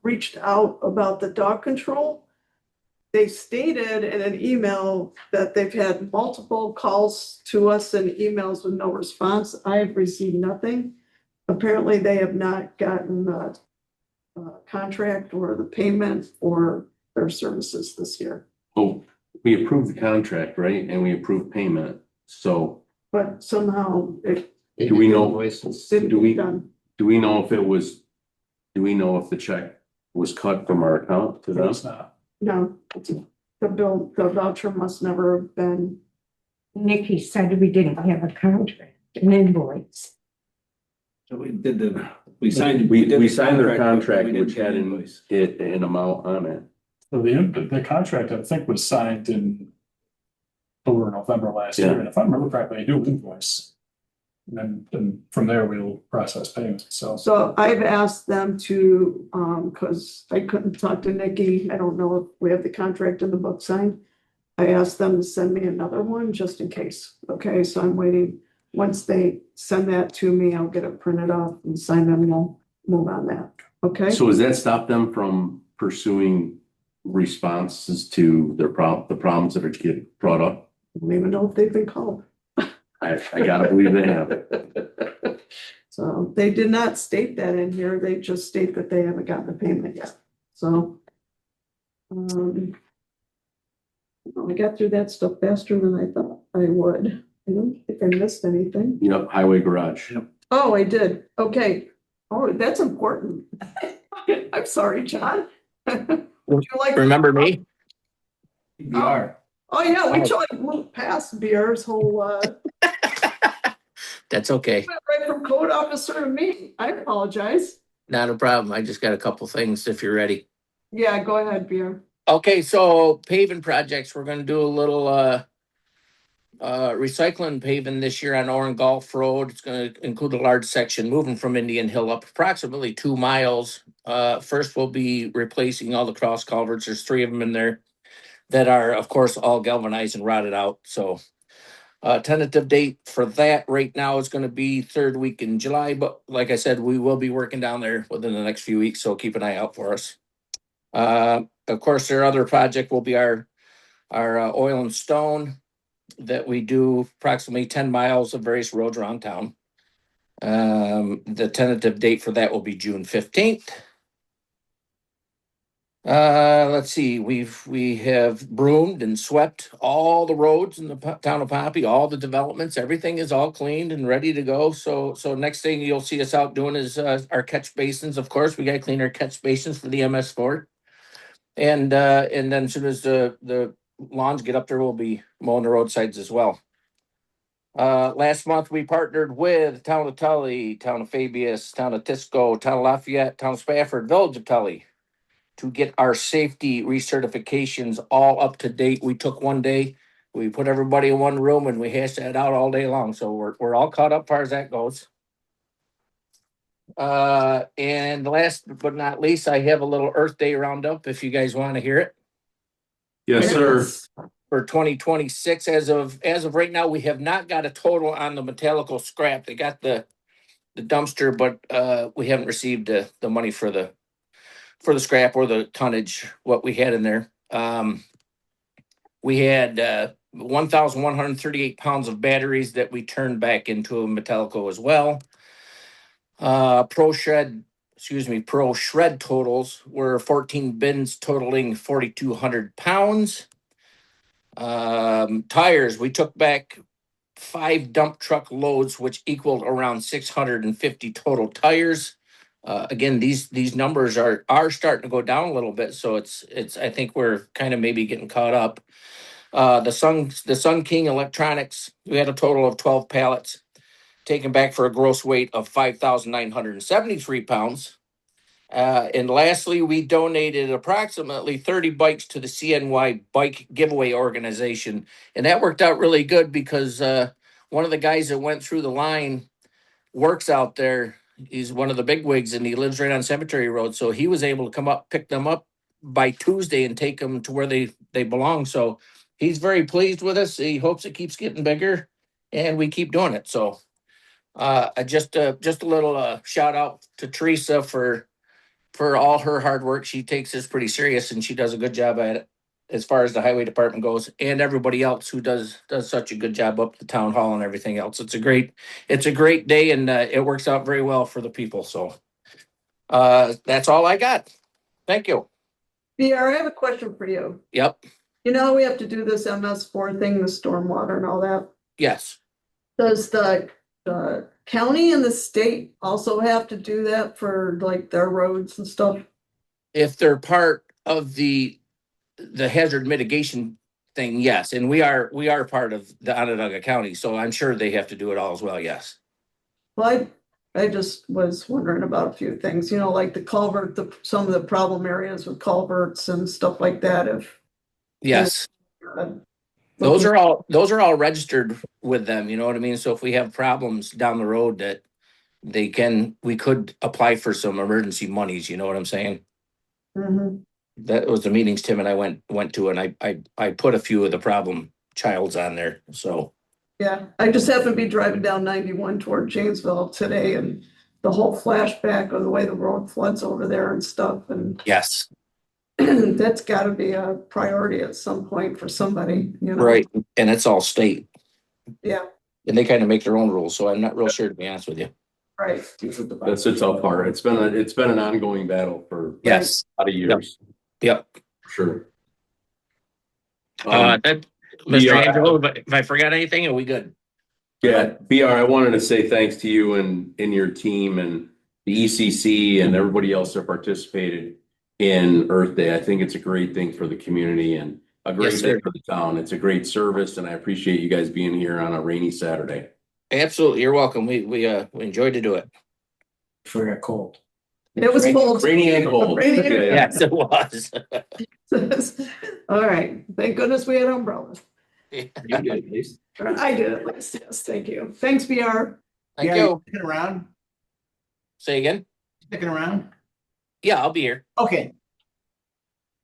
Speaker 1: reached out about the dog control. They stated in an email that they've had multiple calls to us and emails with no response. I have received nothing. Apparently, they have not gotten the contract or the payment for their services this year.
Speaker 2: Oh, we approved the contract, right? And we approved payment. So
Speaker 1: But somehow it
Speaker 2: Do we know-
Speaker 8: Invoices.
Speaker 1: didn't
Speaker 2: Do we-
Speaker 1: get done.
Speaker 2: do we know if the check was cut from our account to them?
Speaker 4: It's not.
Speaker 1: No, the voucher must never have been,
Speaker 5: Nikki said we didn't have a contract, an invoice.
Speaker 10: So we signed.
Speaker 2: We signed their
Speaker 10: but
Speaker 2: contract,
Speaker 10: we didn't
Speaker 2: which
Speaker 10: get
Speaker 2: had
Speaker 10: an
Speaker 2: an
Speaker 10: invoice.
Speaker 2: an amount on it.
Speaker 4: So the contract, I think, was signed in October, November last year, and if I remember correctly, I do invoice. And then from there, we'll process payment, so.
Speaker 1: So I've asked them to, cause I couldn't talk to Nikki, I don't know if we have the contract in the book signed. I asked them to send me another one just in case, okay, so I'm waiting. Once they send that to me, I'll get it printed off and sign them, and we'll move on that, okay?
Speaker 2: So does that stop them from pursuing responses to the problems that are getting brought up?
Speaker 1: I don't even know if they've been called.
Speaker 2: I gotta believe they have.
Speaker 1: So they did not state that in here, they just state that they haven't gotten the payment yet, so. I got through that stuff faster than I thought I would. I don't think I missed anything.
Speaker 2: Yep, highway garage.
Speaker 1: Oh, I did, okay. Oh, that's important. I'm sorry, John. Would you like?
Speaker 6: Remember me?
Speaker 1: Oh, yeah, we tried to move past Beer's whole,
Speaker 6: That's okay.
Speaker 1: went right from code officer to me. I apologize.
Speaker 6: Not a problem. I just got a couple things if you're ready.
Speaker 1: Yeah, go ahead, Beer.
Speaker 6: Okay, so paving projects, we're gonna do a little recycling paving this year on Oran Golf Road. It's gonna include a large section moving from Indian Hill up approximately 2 miles. First, we'll be replacing all the cross culverts. There's 3 of them in there that are, of course, all galvanized and rotted out. So tentative date for that right now is gonna be 3rd week in July, but like I said, we will be working down there within the next few weeks, so keep an eye out for us. Of course, their other project will be our oil and stone that we do approximately 10 miles of various roads around town. The tentative date for that will be June 15th. Let's see, we have broomed and swept all the roads in the town of Pompey, all the developments, everything is all cleaned and ready to go. So next thing you'll see us out doing is our catch basins. Of course, we got to clean our catch basins for the MS4. And then as soon as the lawns get up there, we'll be mowing the roadsides as well. Last month, we partnered with Town of Tully, Town of Fabius, Town of Tisco, Town of Lafayette, Town of Spafford, Village of Tully to get our safety recertifications all up to date. We took one day, we put everybody in one room and we hashed that out all day long. So we're all caught up as far as that goes. And last but not least, I have a little Earth Day roundup if you guys want to hear it.
Speaker 2: Yes, sir.
Speaker 6: For 2026, as of right now, we have not got a total on the Metallical scrap. They got the dumpster, but we haven't received the money for the scrap or the tonnage what we had in there. We had 1,138 pounds of batteries that we turned back into a Metallico as well. Pro shred totals were 14 bins totaling 4,200 pounds. Tires, we took back 5 dump truck loads, which equaled around 650 total tires. Again, these numbers are starting to go down a little bit, so it's I think we're kind of maybe getting caught up. The Sun King Electronics, we had a total of 12 pallets taken back for a gross weight of 5,973 pounds. And lastly, we donated approximately 30 bikes to the CNY Bike Giveaway Organization. And that worked out really good because one of the guys that went through the line works out there. He's one of the big wigs and he lives right on Cemetery Road. So he was able to come up, pick them up by Tuesday and take them to where they belong. So he's very pleased with us. He hopes it keeps getting bigger and we keep doing it. So just a little shout out to Teresa for all her hard work. She takes this pretty serious and she does a good job at it as far as the highway department goes, and everybody else who does such a good job up at the town hall and everything else. It's a great day and it works out very well for the people. So that's all I got. Thank you.
Speaker 1: Beer, I have a question for you.
Speaker 6: Yep.
Speaker 1: You know, we have to do this MS4 thing, the stormwater and all that.
Speaker 6: Yes.
Speaker 1: Does the county and the state also have to do that for like their roads and stuff?
Speaker 6: If they're part of the hazard mitigation thing, yes. And we are part of the Onondaga County, so I'm sure they have to do it all as well, yes.
Speaker 1: Well, I just was wondering about a few things, you know, like the culvert, some of the problem areas with culverts and stuff like that.
Speaker 6: Yes. Those are all registered with them, you know what I mean? So if we have problems down the road that we could apply for some emergency monies, you know what I'm saying?
Speaker 1: Mhm.
Speaker 6: That was the meetings Tim and I went to, and I put a few of the problem childs on there, so.
Speaker 1: Yeah, I just happened to be driving down 91 toward Janesville today and the whole flashback of the way the road floods over there and stuff, and
Speaker 6: Yes,
Speaker 1: that's gotta be a priority at some point for somebody, you know?
Speaker 6: right, and it's all state,
Speaker 1: Yeah,
Speaker 6: and they kind of make their own rules, so I'm not real sure, to be honest with you.
Speaker 1: right.
Speaker 2: That's a tough part. It's been an ongoing battle for
Speaker 6: Yes,
Speaker 2: a lot of years,
Speaker 6: yep.
Speaker 2: for sure.
Speaker 6: Mr.
Speaker 2: Yeah.
Speaker 6: Angelo, but if I forgot anything, are we good?
Speaker 2: Yeah, BR, I wanted to say thanks to you and your team and the ECC and everybody else that participated in Earth Day. I think it's a great thing for the community and a great
Speaker 6: Yes,
Speaker 2: thing
Speaker 6: sir.
Speaker 2: for the town. It's a great service, and I appreciate you guys being here on a rainy Saturday.
Speaker 6: Absolutely, you're welcome. We enjoyed to do it.
Speaker 8: Before it got cold.
Speaker 1: It was cold.
Speaker 2: Rainy and cold.
Speaker 1: Rainy and-
Speaker 2: Yeah, yeah.
Speaker 6: Yes, it was.
Speaker 1: All right, thank goodness we had umbrellas.
Speaker 10: You did at least.
Speaker 1: I did at least, yes, thank you. Thanks, BR.
Speaker 6: Thank you.
Speaker 8: Sticking around?
Speaker 6: Say again?
Speaker 8: Sticking around?
Speaker 6: Yeah, I'll be here.
Speaker 8: Okay.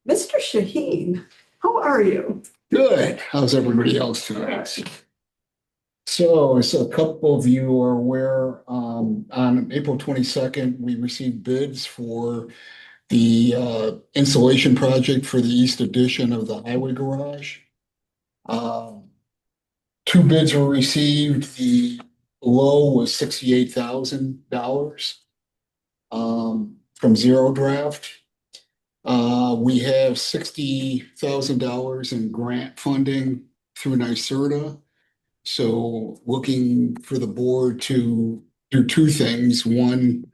Speaker 1: Mr. Shaheen, how are you?
Speaker 11: Good. How's everybody else tonight? So, as a couple of you are aware, on April 22nd, we received bids for the insulation project for the east addition of the highway garage. Two bids were received. The low was $68,000 from Zero Draft. We have $60,000 in grant funding through NYSERDA. So looking for the board to do two things. One,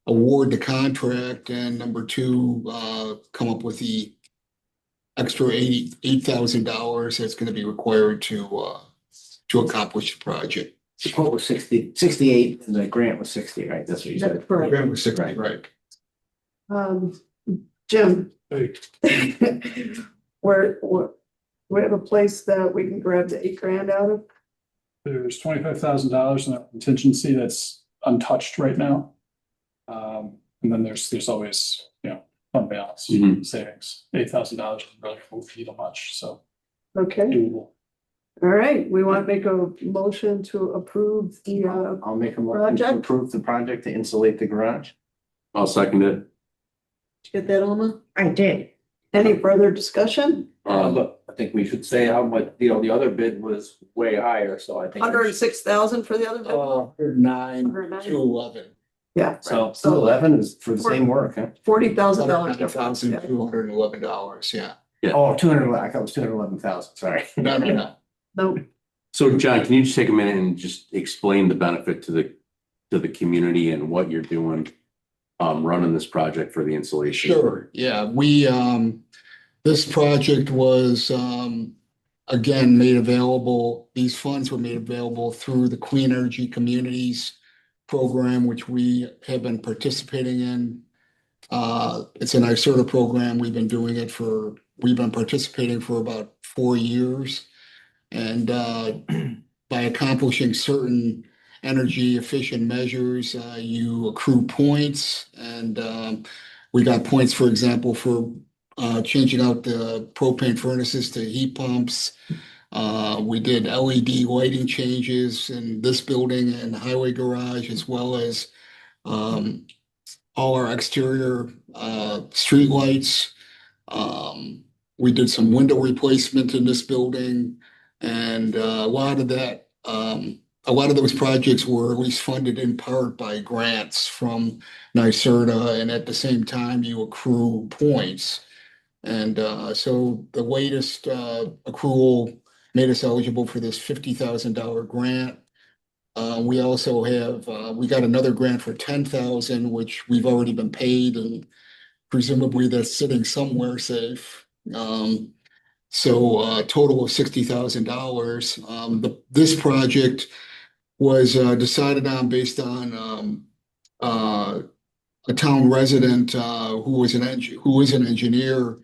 Speaker 11: award the contract, and number two, come up with the extra $88,000 that's going to be required to accomplish the project.
Speaker 8: The quote was 68, and the grant was 60, right? That's what you said.
Speaker 1: That's correct.
Speaker 11: Grant was 60, right?
Speaker 1: Jim.
Speaker 4: Hey.
Speaker 1: We have a place that we can grab the $8,000 out of?
Speaker 4: There's $25,000 in that contingency that's untouched right now. And then there's always, fund balance
Speaker 2: Mhm.
Speaker 4: savings. $8,000 really won't feel much, so
Speaker 1: Okay,
Speaker 4: doable.
Speaker 1: all right, we want to make a motion to approve the,
Speaker 8: I'll make a motion to
Speaker 1: Project?
Speaker 8: approve the project to insulate the garage.
Speaker 2: I'll second it.
Speaker 1: did you get that, Alma?
Speaker 5: I did.
Speaker 1: Any further discussion?
Speaker 10: But I think we should say how much, the other bid was way higher, so I think.
Speaker 1: 106,000 for the other bid?
Speaker 11: 109 to 11.
Speaker 1: Yeah,
Speaker 8: So
Speaker 1: So-
Speaker 8: 211 is for the same work, huh?
Speaker 1: $40,000 difference. Yeah.
Speaker 11: $109,211, yeah.
Speaker 8: Oh, 211, I thought it was 211,000, sorry.
Speaker 11: No.
Speaker 1: No,
Speaker 2: So John, can you just take a minute and just explain the benefit to the community and what you're doing, running this project for the installation?
Speaker 11: Sure, yeah, this project was, again, made available, these funds were made available through the Clean Energy Communities program, which we have been participating in. It's a NYSERDA program. We've been participating for about 4 years. And by accomplishing certain energy efficient measures, you accrue points. And we got points, for example, for changing out the propane furnaces to heat pumps. We did LED lighting changes in this building and highway garage, as well as all our exterior streetlights. We did some window replacement in this building, and a lot of those projects were at least funded in part by grants from NYSERDA, and at the same time you accrue points. And so the latest accrual made us eligible for this $50,000 grant. We also have we got another grant for $10,000, which we've already been paid, and presumably that's sitting somewhere safe. So a total of $60,000. This project was decided on based on a town resident who is an engineer,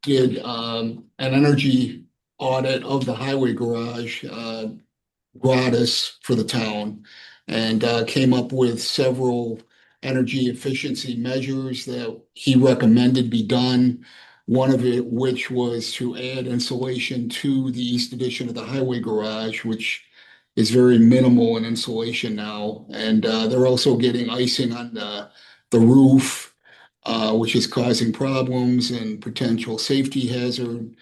Speaker 11: did an energy audit of the highway garage, gratis for the town. And came up with several energy efficiency measures that he recommended be done. One of it, which was to add insulation to the east addition of the highway garage, which is very minimal in insulation now. And they're also getting icing on the roof, which is causing problems and potential safety hazard.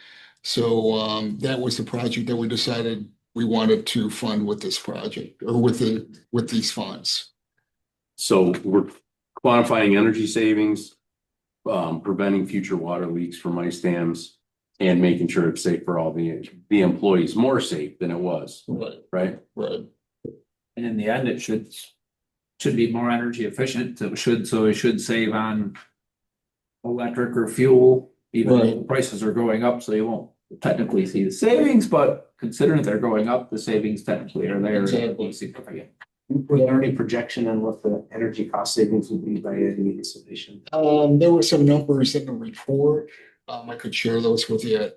Speaker 11: So that was the project that we decided we wanted to fund with this project or with these funds.
Speaker 2: So we're quantifying energy savings, preventing future water leaks from ice dams, and making sure it's safe for all the employees, more safe than it was, right?
Speaker 11: Right.
Speaker 10: And in the end, it should be more energy efficient. So it should save on electric or fuel, even though the prices are going up, so you won't technically see the savings, but considering they're going up, the savings technically are there.
Speaker 8: Exactly. Was there any projection on what the energy cost savings would be by adding insulation?
Speaker 11: There were some numbers in the report. I could share those with you.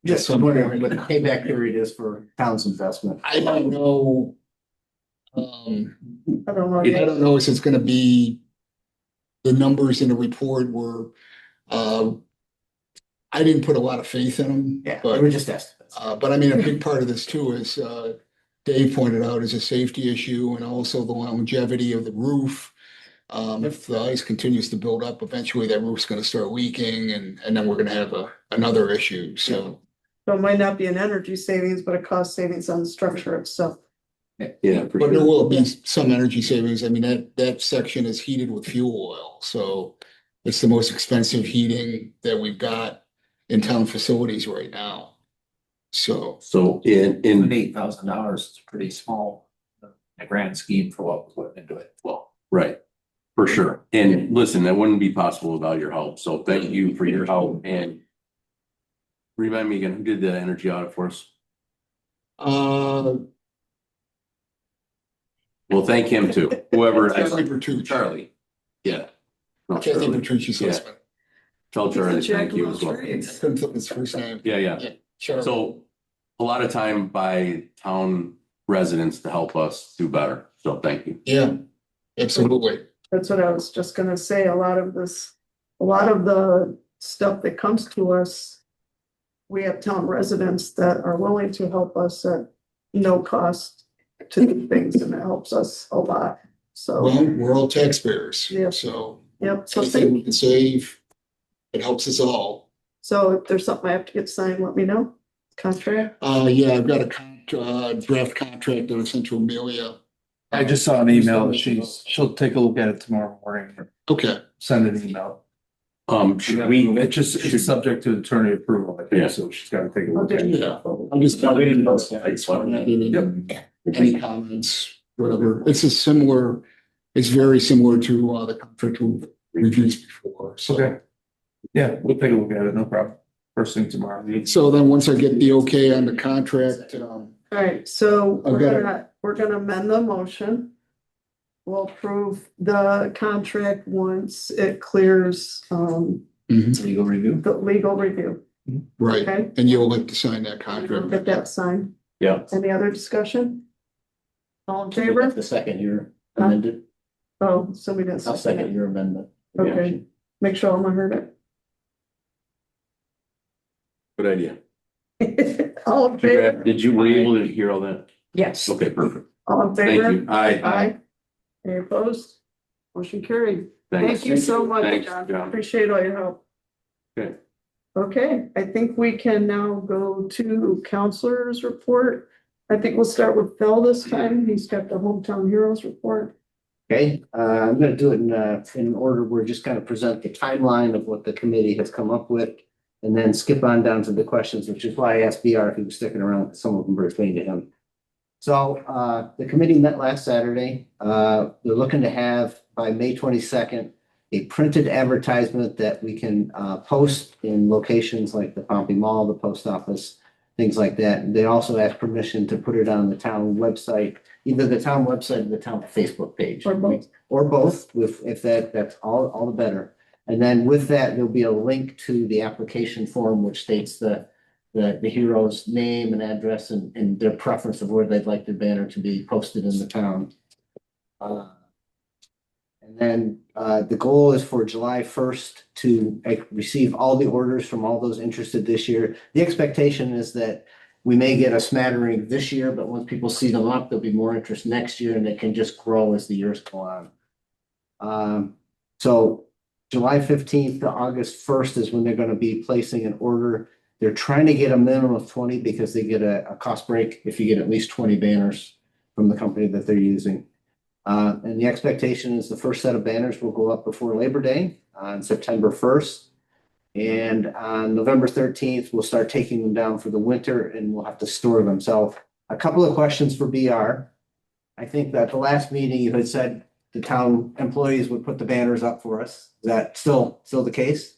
Speaker 8: Just I'm wondering what the payback period is for town's investment.
Speaker 11: I don't know.
Speaker 1: I don't know.
Speaker 11: I don't know if it's gonna be, the numbers in the report were, I didn't put a lot of faith in them.
Speaker 8: Yeah,
Speaker 11: but
Speaker 8: they were just estimates.
Speaker 11: But I mean, a big part of this too is, Dave pointed out, is a safety issue and also the longevity of the roof. If the ice continues to build up, eventually that roof's gonna start leaking and then we're gonna have another issue, so.
Speaker 1: So it might not be an energy savings, but a cost savings on the structure itself.
Speaker 2: Yeah, for
Speaker 11: But there
Speaker 2: sure.
Speaker 11: will be some energy savings. I mean, that section is heated with fuel oil, so it's the most expensive heating that we've got in town facilities right now. So,
Speaker 2: So in
Speaker 10: $8,000 is pretty small, a grand scheme for what was put into it.
Speaker 2: well, right, for sure. And listen, that wouldn't be possible without your help. So thank you for your help. And remind me again, who did the energy audit for us? Well, thank him too. Whoever.
Speaker 11: Charlie Bertucci.
Speaker 2: Charlie. Yeah. No,
Speaker 11: Kathy
Speaker 2: Charlie.
Speaker 11: Bertucci's
Speaker 2: Yeah.
Speaker 11: husband.
Speaker 2: Tell Charlie,
Speaker 1: He's a jack
Speaker 2: thank you
Speaker 1: of
Speaker 2: as
Speaker 1: all
Speaker 2: well.
Speaker 1: trades.
Speaker 11: Couldn't think of his first name.
Speaker 2: Yeah.
Speaker 11: Charlie.
Speaker 2: So a lot of time by town residents to help us do better. So thank you.
Speaker 11: Yeah, absolutely.
Speaker 1: That's what I was just gonna say, a lot of the stuff that comes to us. We have town residents that are willing to help us at no cost to do things, and it helps us a lot, so,
Speaker 11: Well, we're all taxpayers.
Speaker 1: Yeah.
Speaker 11: So
Speaker 1: yep, so
Speaker 11: anything we can save, it helps us all.
Speaker 1: so if there's something I have to get signed, let me know, contract.
Speaker 11: Yeah, I've got a draft contract that I sent to Amelia.
Speaker 9: I just saw an email. She'll take a look at it tomorrow morning.
Speaker 11: Okay,
Speaker 9: Send an email.
Speaker 2: Should we,
Speaker 9: It's subject to attorney approval, I
Speaker 2: Yeah.
Speaker 9: think, so she's gotta take a look at it.
Speaker 11: yeah. I'm just. Any comments, whatever. It's very similar to the contract we've reviewed before, so.
Speaker 9: Okay. Yeah, we'll take a look at it, no problem. First thing tomorrow.
Speaker 11: So then once I get the okay on the contract,
Speaker 1: Alright, so
Speaker 11: I've got
Speaker 1: we're gonna amend the motion. We'll approve the contract once it clears,
Speaker 10: Legal review.
Speaker 1: the legal review,
Speaker 11: right,
Speaker 1: okay?
Speaker 11: and you'll like to sign that
Speaker 1: We'll
Speaker 11: contract.
Speaker 1: get that signed.
Speaker 2: Yeah.
Speaker 1: Any other discussion? All in favor?
Speaker 8: The second year amended.
Speaker 1: Oh, so we didn't.
Speaker 8: I'll second your amendment.
Speaker 1: Okay, make sure Alma heard
Speaker 2: good idea.
Speaker 1: it. All in favor?
Speaker 2: Were you able to hear all that?
Speaker 5: Yes.
Speaker 2: Okay, perfect.
Speaker 1: All in
Speaker 2: Thank
Speaker 1: favor?
Speaker 2: you. Aye.
Speaker 1: Aye. Any opposed? Motion carried. Thank you so much,
Speaker 2: Thanks,
Speaker 1: John.
Speaker 2: John.
Speaker 1: Appreciate all your help.
Speaker 2: Okay.
Speaker 1: Okay, I think we can now go to counselor's report. I think we'll start with Phil this time. He's got the hometown heroes report.
Speaker 8: Okay, I'm gonna do it in order. We're just gonna present the timeline of what the committee has come up with. And then skip on down to the questions, which is why I asked BR if he was sticking around, because some of them were explained to him. So the committee met last Saturday. They're looking to have by May 22nd, a printed advertisement that we can post in locations like the Pompey Mall, the post office, things like that. They also asked permission to put it on the town website, either the town website or the town Facebook page.
Speaker 1: Or both.
Speaker 8: Or both, if that's all the better. And then with that, there'll be a link to the application form, which states the the hero's name and address and their preference of where they'd like their banner to be posted in the town. And then the goal is for July 1st to receive all the orders from all those interested this year. The expectation is that we may get a smattering this year, but once people see them up, there'll be more interest next year and it can just grow as the years go on. So July 15th to August 1st is when they're going to be placing an order. They're trying to get a minimum of 20 because they get a cost break if you get at least 20 banners from the company that they're using. And the expectation is the first set of banners will go up before Labor Day on September 1st. And on November 13th, we'll start taking them down for the winter and we'll have to store them. So a couple of questions for BR. I think that the last meeting you had said the town employees would put the banners up for us. Is that still the case?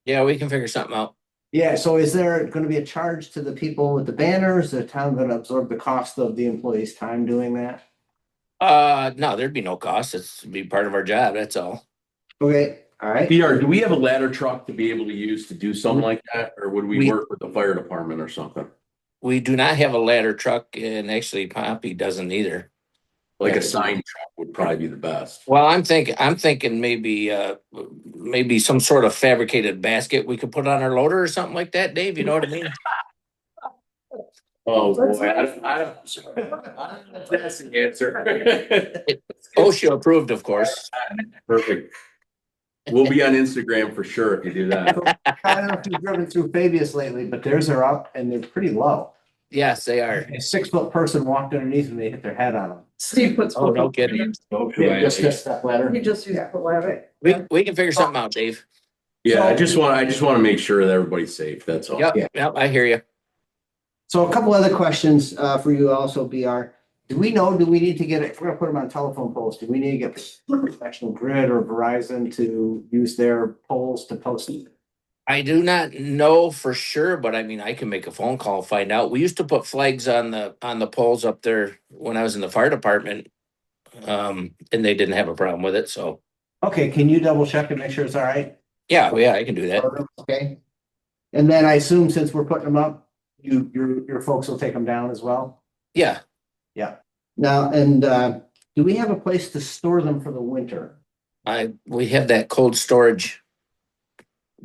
Speaker 6: Yeah, we can figure something out.
Speaker 8: Yeah, so is there going to be a charge to the people with the banners? Is the town going to absorb the cost of the employees' time doing that?
Speaker 6: No, there'd be no cost. It's be part of our job. That's all.
Speaker 8: Okay, all right.
Speaker 2: BR, do we have a ladder truck to be able to use to do something like that? Or would we work with the fire department or something?
Speaker 6: We do not have a ladder truck, and actually Pompey doesn't either.
Speaker 2: Like a sign truck would probably be the best.
Speaker 6: Well, I'm thinking maybe some sort of fabricated basket we could put on our loader or something like that, Dave. You know what I mean?
Speaker 2: Oh, boy, I don't, that's the answer.
Speaker 6: OSHA approved, of course.
Speaker 2: Perfect. We'll be on Instagram for sure if you do that.
Speaker 8: I don't know if you've driven through Fabius lately, but theirs are up and they're pretty low.
Speaker 6: Yes, they are.
Speaker 8: A 6-foot person walked underneath and they hit their head on them.
Speaker 1: Steve puts.
Speaker 6: Oh, no kidding.
Speaker 8: Yeah, just a step ladder.
Speaker 1: He just used the ladder.
Speaker 6: We can figure something out, Dave.
Speaker 2: Yeah, I just want to make sure that everybody's safe. That's all.
Speaker 6: Yep, I hear you.
Speaker 8: So a couple other questions for you also, BR. Do we need to get if we're gonna put them on telephone poles, do we need to get National Grid or Verizon to use their poles to post it?
Speaker 6: I do not know for sure, but I mean, I can make a phone call, find out. We used to put flags on the poles up there when I was in the fire department. And they didn't have a problem with it, so.
Speaker 8: Okay, can you double check and make sure it's all right?
Speaker 6: Yeah, I can do that.
Speaker 8: Okay. And then I assume since we're putting them up, your folks will take them down as well?
Speaker 6: Yeah.
Speaker 8: Yeah. Now, and do we have a place to store them for the winter?
Speaker 6: We have that cold storage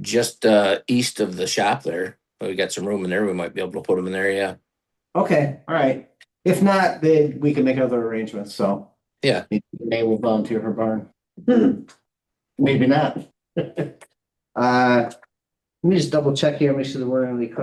Speaker 6: just east of the shop there. We got some room in there. We might be able to put them in there, yeah.
Speaker 8: Okay, all right. If not, then we can make other arrangements, so.
Speaker 6: Yeah.
Speaker 8: Maybe they will volunteer for barn. Maybe not. Let me just double check here, make sure that we're only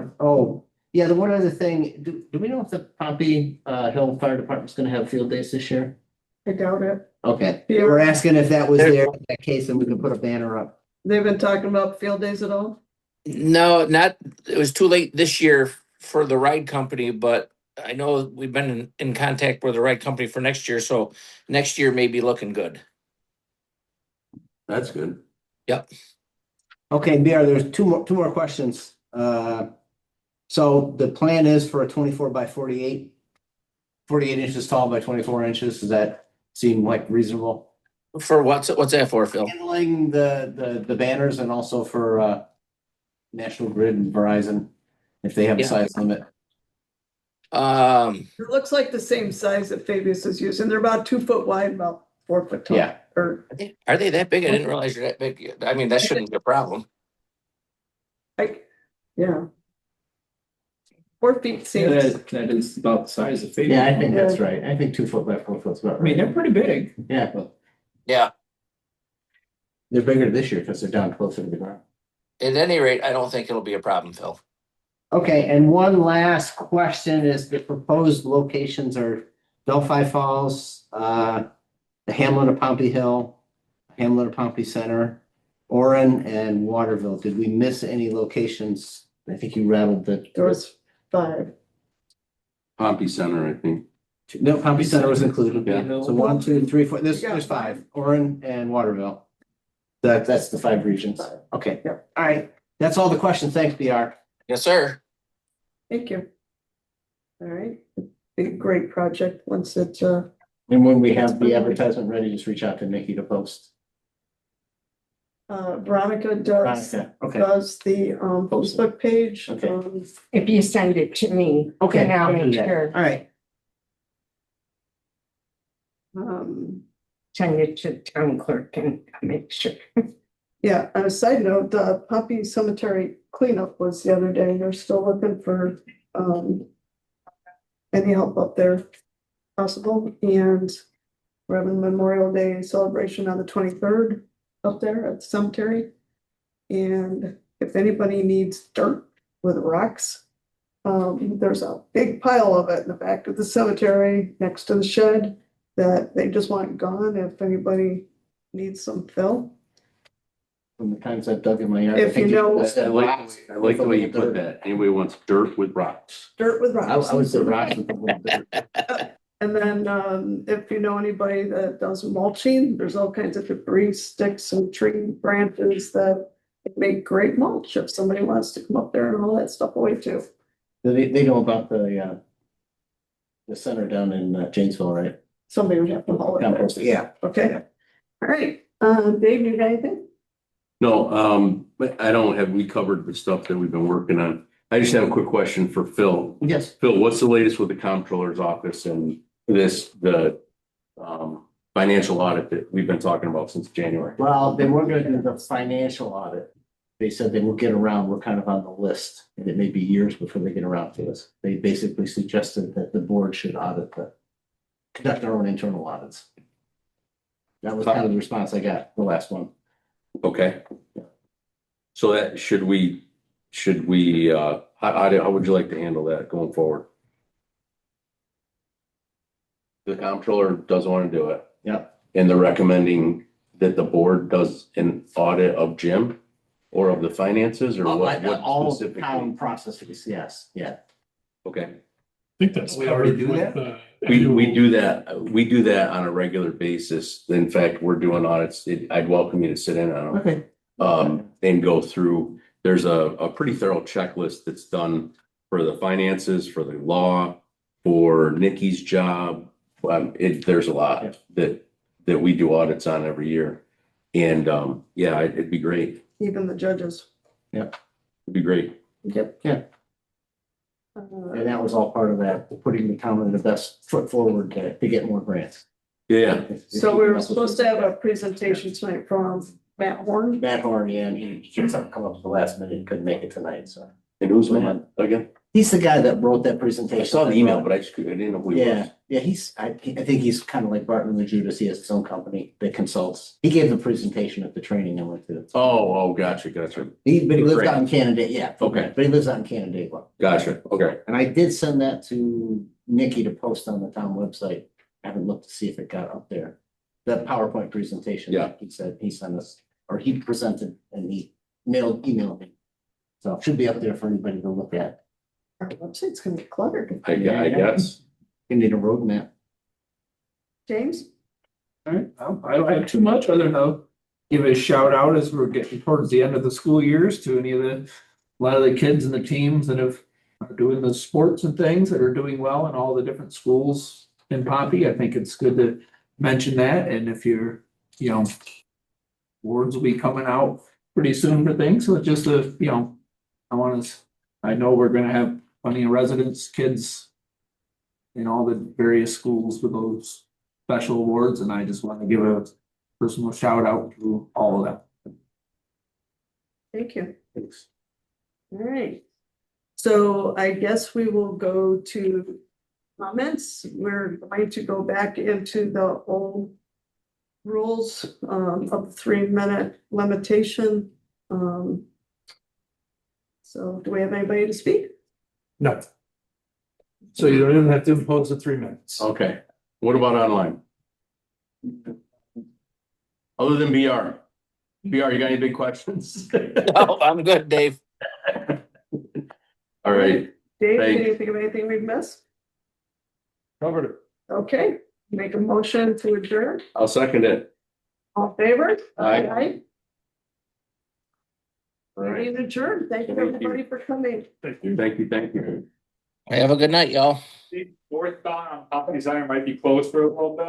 Speaker 8: yeah, the one other thing, do we know if the Pompey Hill Fire Department's gonna have field days this year?
Speaker 1: I doubt it.
Speaker 8: Okay,
Speaker 1: Yeah.
Speaker 8: we're asking if that was there in that case, and we could put a banner up.
Speaker 1: They've been talking about field days at all?
Speaker 6: No, it was too late this year for the ride company, but I know we've been in contact with the ride company for next year, so next year may be looking good.
Speaker 2: That's good.
Speaker 6: Yep.
Speaker 8: Okay, BR, there's two more questions. So the plan is for a 24 by 48 inches tall by 24 inches. Does that seem like reasonable?
Speaker 6: For what's that for, Phil?
Speaker 8: Handling the banners and also for National Grid and Verizon, if they have a
Speaker 6: Yeah.
Speaker 8: size limit.
Speaker 1: It looks like the same size that Fabius is using. They're about 2 foot wide, about 4 foot tall.
Speaker 8: Yeah.
Speaker 1: Or
Speaker 6: Are they that big? I didn't realize they're that big. I mean, that shouldn't be a problem.
Speaker 1: like, yeah. 4 feet seems.
Speaker 10: That is about the size of.
Speaker 8: Yeah, I think that's right. I think 2 foot by 4 foot's about
Speaker 10: I mean,
Speaker 8: right.
Speaker 10: they're pretty big.
Speaker 8: Yeah, but
Speaker 6: Yeah.
Speaker 8: they're bigger this year because they're down closer to the ground.
Speaker 6: At any rate, I don't think it'll be a problem, Phil.
Speaker 8: Okay, and one last question is the proposed locations are Delphi Falls, the hamlet of Pompey Hill, hamlet of Pompey Center, Orrin, and Waterville. Did we miss any locations? I think you rattled the.
Speaker 1: There was 5.
Speaker 2: Pompey Center, I think.
Speaker 8: No, Pompey Center was included.
Speaker 2: Yeah.
Speaker 8: So 1, 2, 3, 4. There's 5. Orrin and Waterville. That's the 5 regions. Okay.
Speaker 1: Yep.
Speaker 8: All right. That's all the questions. Thanks, BR.
Speaker 6: Yes, sir.
Speaker 1: Thank you. All right. Be a great project once it's
Speaker 8: And when we have the advertisement ready, just reach out to Nikki to post.
Speaker 1: Veronica does,
Speaker 8: Veronica, okay.
Speaker 1: does the, Facebook page.
Speaker 8: Okay.
Speaker 5: If you send it to me.
Speaker 8: Okay,
Speaker 5: then I'll
Speaker 8: I'll do
Speaker 5: make
Speaker 8: that.
Speaker 5: sure,
Speaker 8: All right.
Speaker 5: send it to town clerk and make sure.
Speaker 1: Yeah, on a side note, the Pompey Cemetery cleanup was the other day. They're still looking for, any help up there possible, and we're having Memorial Day celebration on the 23rd up there at the cemetery. And if anybody needs dirt with rocks, there's a big pile of it in the back of the cemetery next to the shed that they just want gone if anybody needs some fill.
Speaker 8: From the times I've dug in my yard.
Speaker 1: If you know-
Speaker 2: I like the way you put that. Anybody wants dirt with rocks.
Speaker 1: Dirt with rocks.
Speaker 8: I would say rocks with a little bit.
Speaker 1: And then, if you know anybody that does mulching, there's all kinds of debris, sticks and tree branches that make great mulch if somebody wants to come up there and haul that stuff away too.
Speaker 8: They know about the center down in Janesville, right?
Speaker 1: Somebody would have to haul it. there.
Speaker 8: Compost, yeah.
Speaker 1: Okay, all right, Dave, you got anything?
Speaker 2: No, but I don't have, we covered the stuff that we've been working on. I just have a quick question for Phil.
Speaker 8: Yes.
Speaker 2: Phil, what's the latest with the comptroller's office and the financial audit that we've been talking about since January?
Speaker 8: Well, they weren't gonna do the financial audit. They said they will get around, we're kind of on the list, and it may be years before they get around to this. They basically suggested that the board should conduct their own internal audits. That was kind of the response I got, the last one.
Speaker 2: Okay. So that, should we, how would you like to handle that going forward? The comptroller doesn't want to do it.
Speaker 8: Yeah.
Speaker 2: And they're recommending that the board does an audit of Jim or of the finances or what
Speaker 8: All of the
Speaker 2: specifically?
Speaker 8: town processes, yes, yeah.
Speaker 2: Okay.
Speaker 4: I think that's.
Speaker 10: We already
Speaker 4: covered
Speaker 10: do
Speaker 4: with
Speaker 10: that?
Speaker 4: the
Speaker 2: We
Speaker 4: annual-
Speaker 2: do that. We do that on a regular basis. In fact, we're doing audits. I'd welcome you to sit in on them.
Speaker 8: Okay.
Speaker 2: And go through, there's a pretty thorough checklist that's done for the finances, for the law, for Nikki's job. There's a lot that we do audits on every year. And, yeah, it'd be great.
Speaker 1: Even the judges.
Speaker 2: It'd be great.
Speaker 1: Yep.
Speaker 8: Yeah. And that was all part of that, putting the town in the best foot forward to get more grants.
Speaker 2: Yeah.
Speaker 1: So we were supposed to have a presentation tonight from Matt Horn.
Speaker 8: Matt Horn, yeah, and he just come up at the last minute, and couldn't make it tonight, so.
Speaker 2: And who's Matt again?
Speaker 8: He's the guy that wrote that presentation.
Speaker 2: I saw the email, but I didn't know who he was.
Speaker 8: Yeah, yeah, I think he's kind of like Barton and Judas. He has his own company that consults. He gave the presentation at the training I went to.
Speaker 2: Oh, gotcha.
Speaker 8: But he lives
Speaker 2: Great.
Speaker 8: out in Canada, yeah.
Speaker 2: Okay.
Speaker 8: But he lives out in Canandaigua.
Speaker 2: Gotcha. Okay.
Speaker 8: And I did send that to Nikki to post on the town website. I haven't looked to see if it got up there. The PowerPoint presentation.
Speaker 2: Yeah.
Speaker 8: He said he sent us, or he presented and he emailed me. So it should be up there for anybody to look at.
Speaker 1: Our website's gonna be cluttered.
Speaker 2: I guess.
Speaker 8: You need a roadmap.
Speaker 1: James?
Speaker 10: All right, I don't have too much other than I'll give a shout out as we're getting towards the end of the school years to any of a lot of the kids and the teams that are doing the sports and things that are doing well in all the different schools in Pompey. I think it's good to mention that. And if you're, awards will be coming out pretty soon for things. So it's just I know we're gonna have plenty of residents, kids in all the various schools with those special awards, and I just want to give a personal shout out to all of them.
Speaker 1: Thank you.
Speaker 2: Thanks.
Speaker 1: All right. So I guess we will go to comments. We're going to go back into the old rules of the 3-minute limitation. So do we have anybody to speak?
Speaker 9: No. So you don't even have to impose the 3 minutes.
Speaker 2: Okay. What about online? Other than BR? BR, you got any big questions?
Speaker 6: Oh, I'm good, Dave.
Speaker 2: All right.
Speaker 1: Dave,
Speaker 2: Thanks.
Speaker 1: can you think of anything we've missed?
Speaker 9: Covered it.
Speaker 1: Okay, make a motion to adjourn.
Speaker 2: I'll second it.
Speaker 1: All in favor?
Speaker 2: Aye.
Speaker 1: Meeting adjourned. Thank you, everybody, for coming.
Speaker 4: Thank you.
Speaker 2: Thank you.
Speaker 6: Have a good night, y'all.
Speaker 4: Northbound on Pompey Center might be closed for a little bit.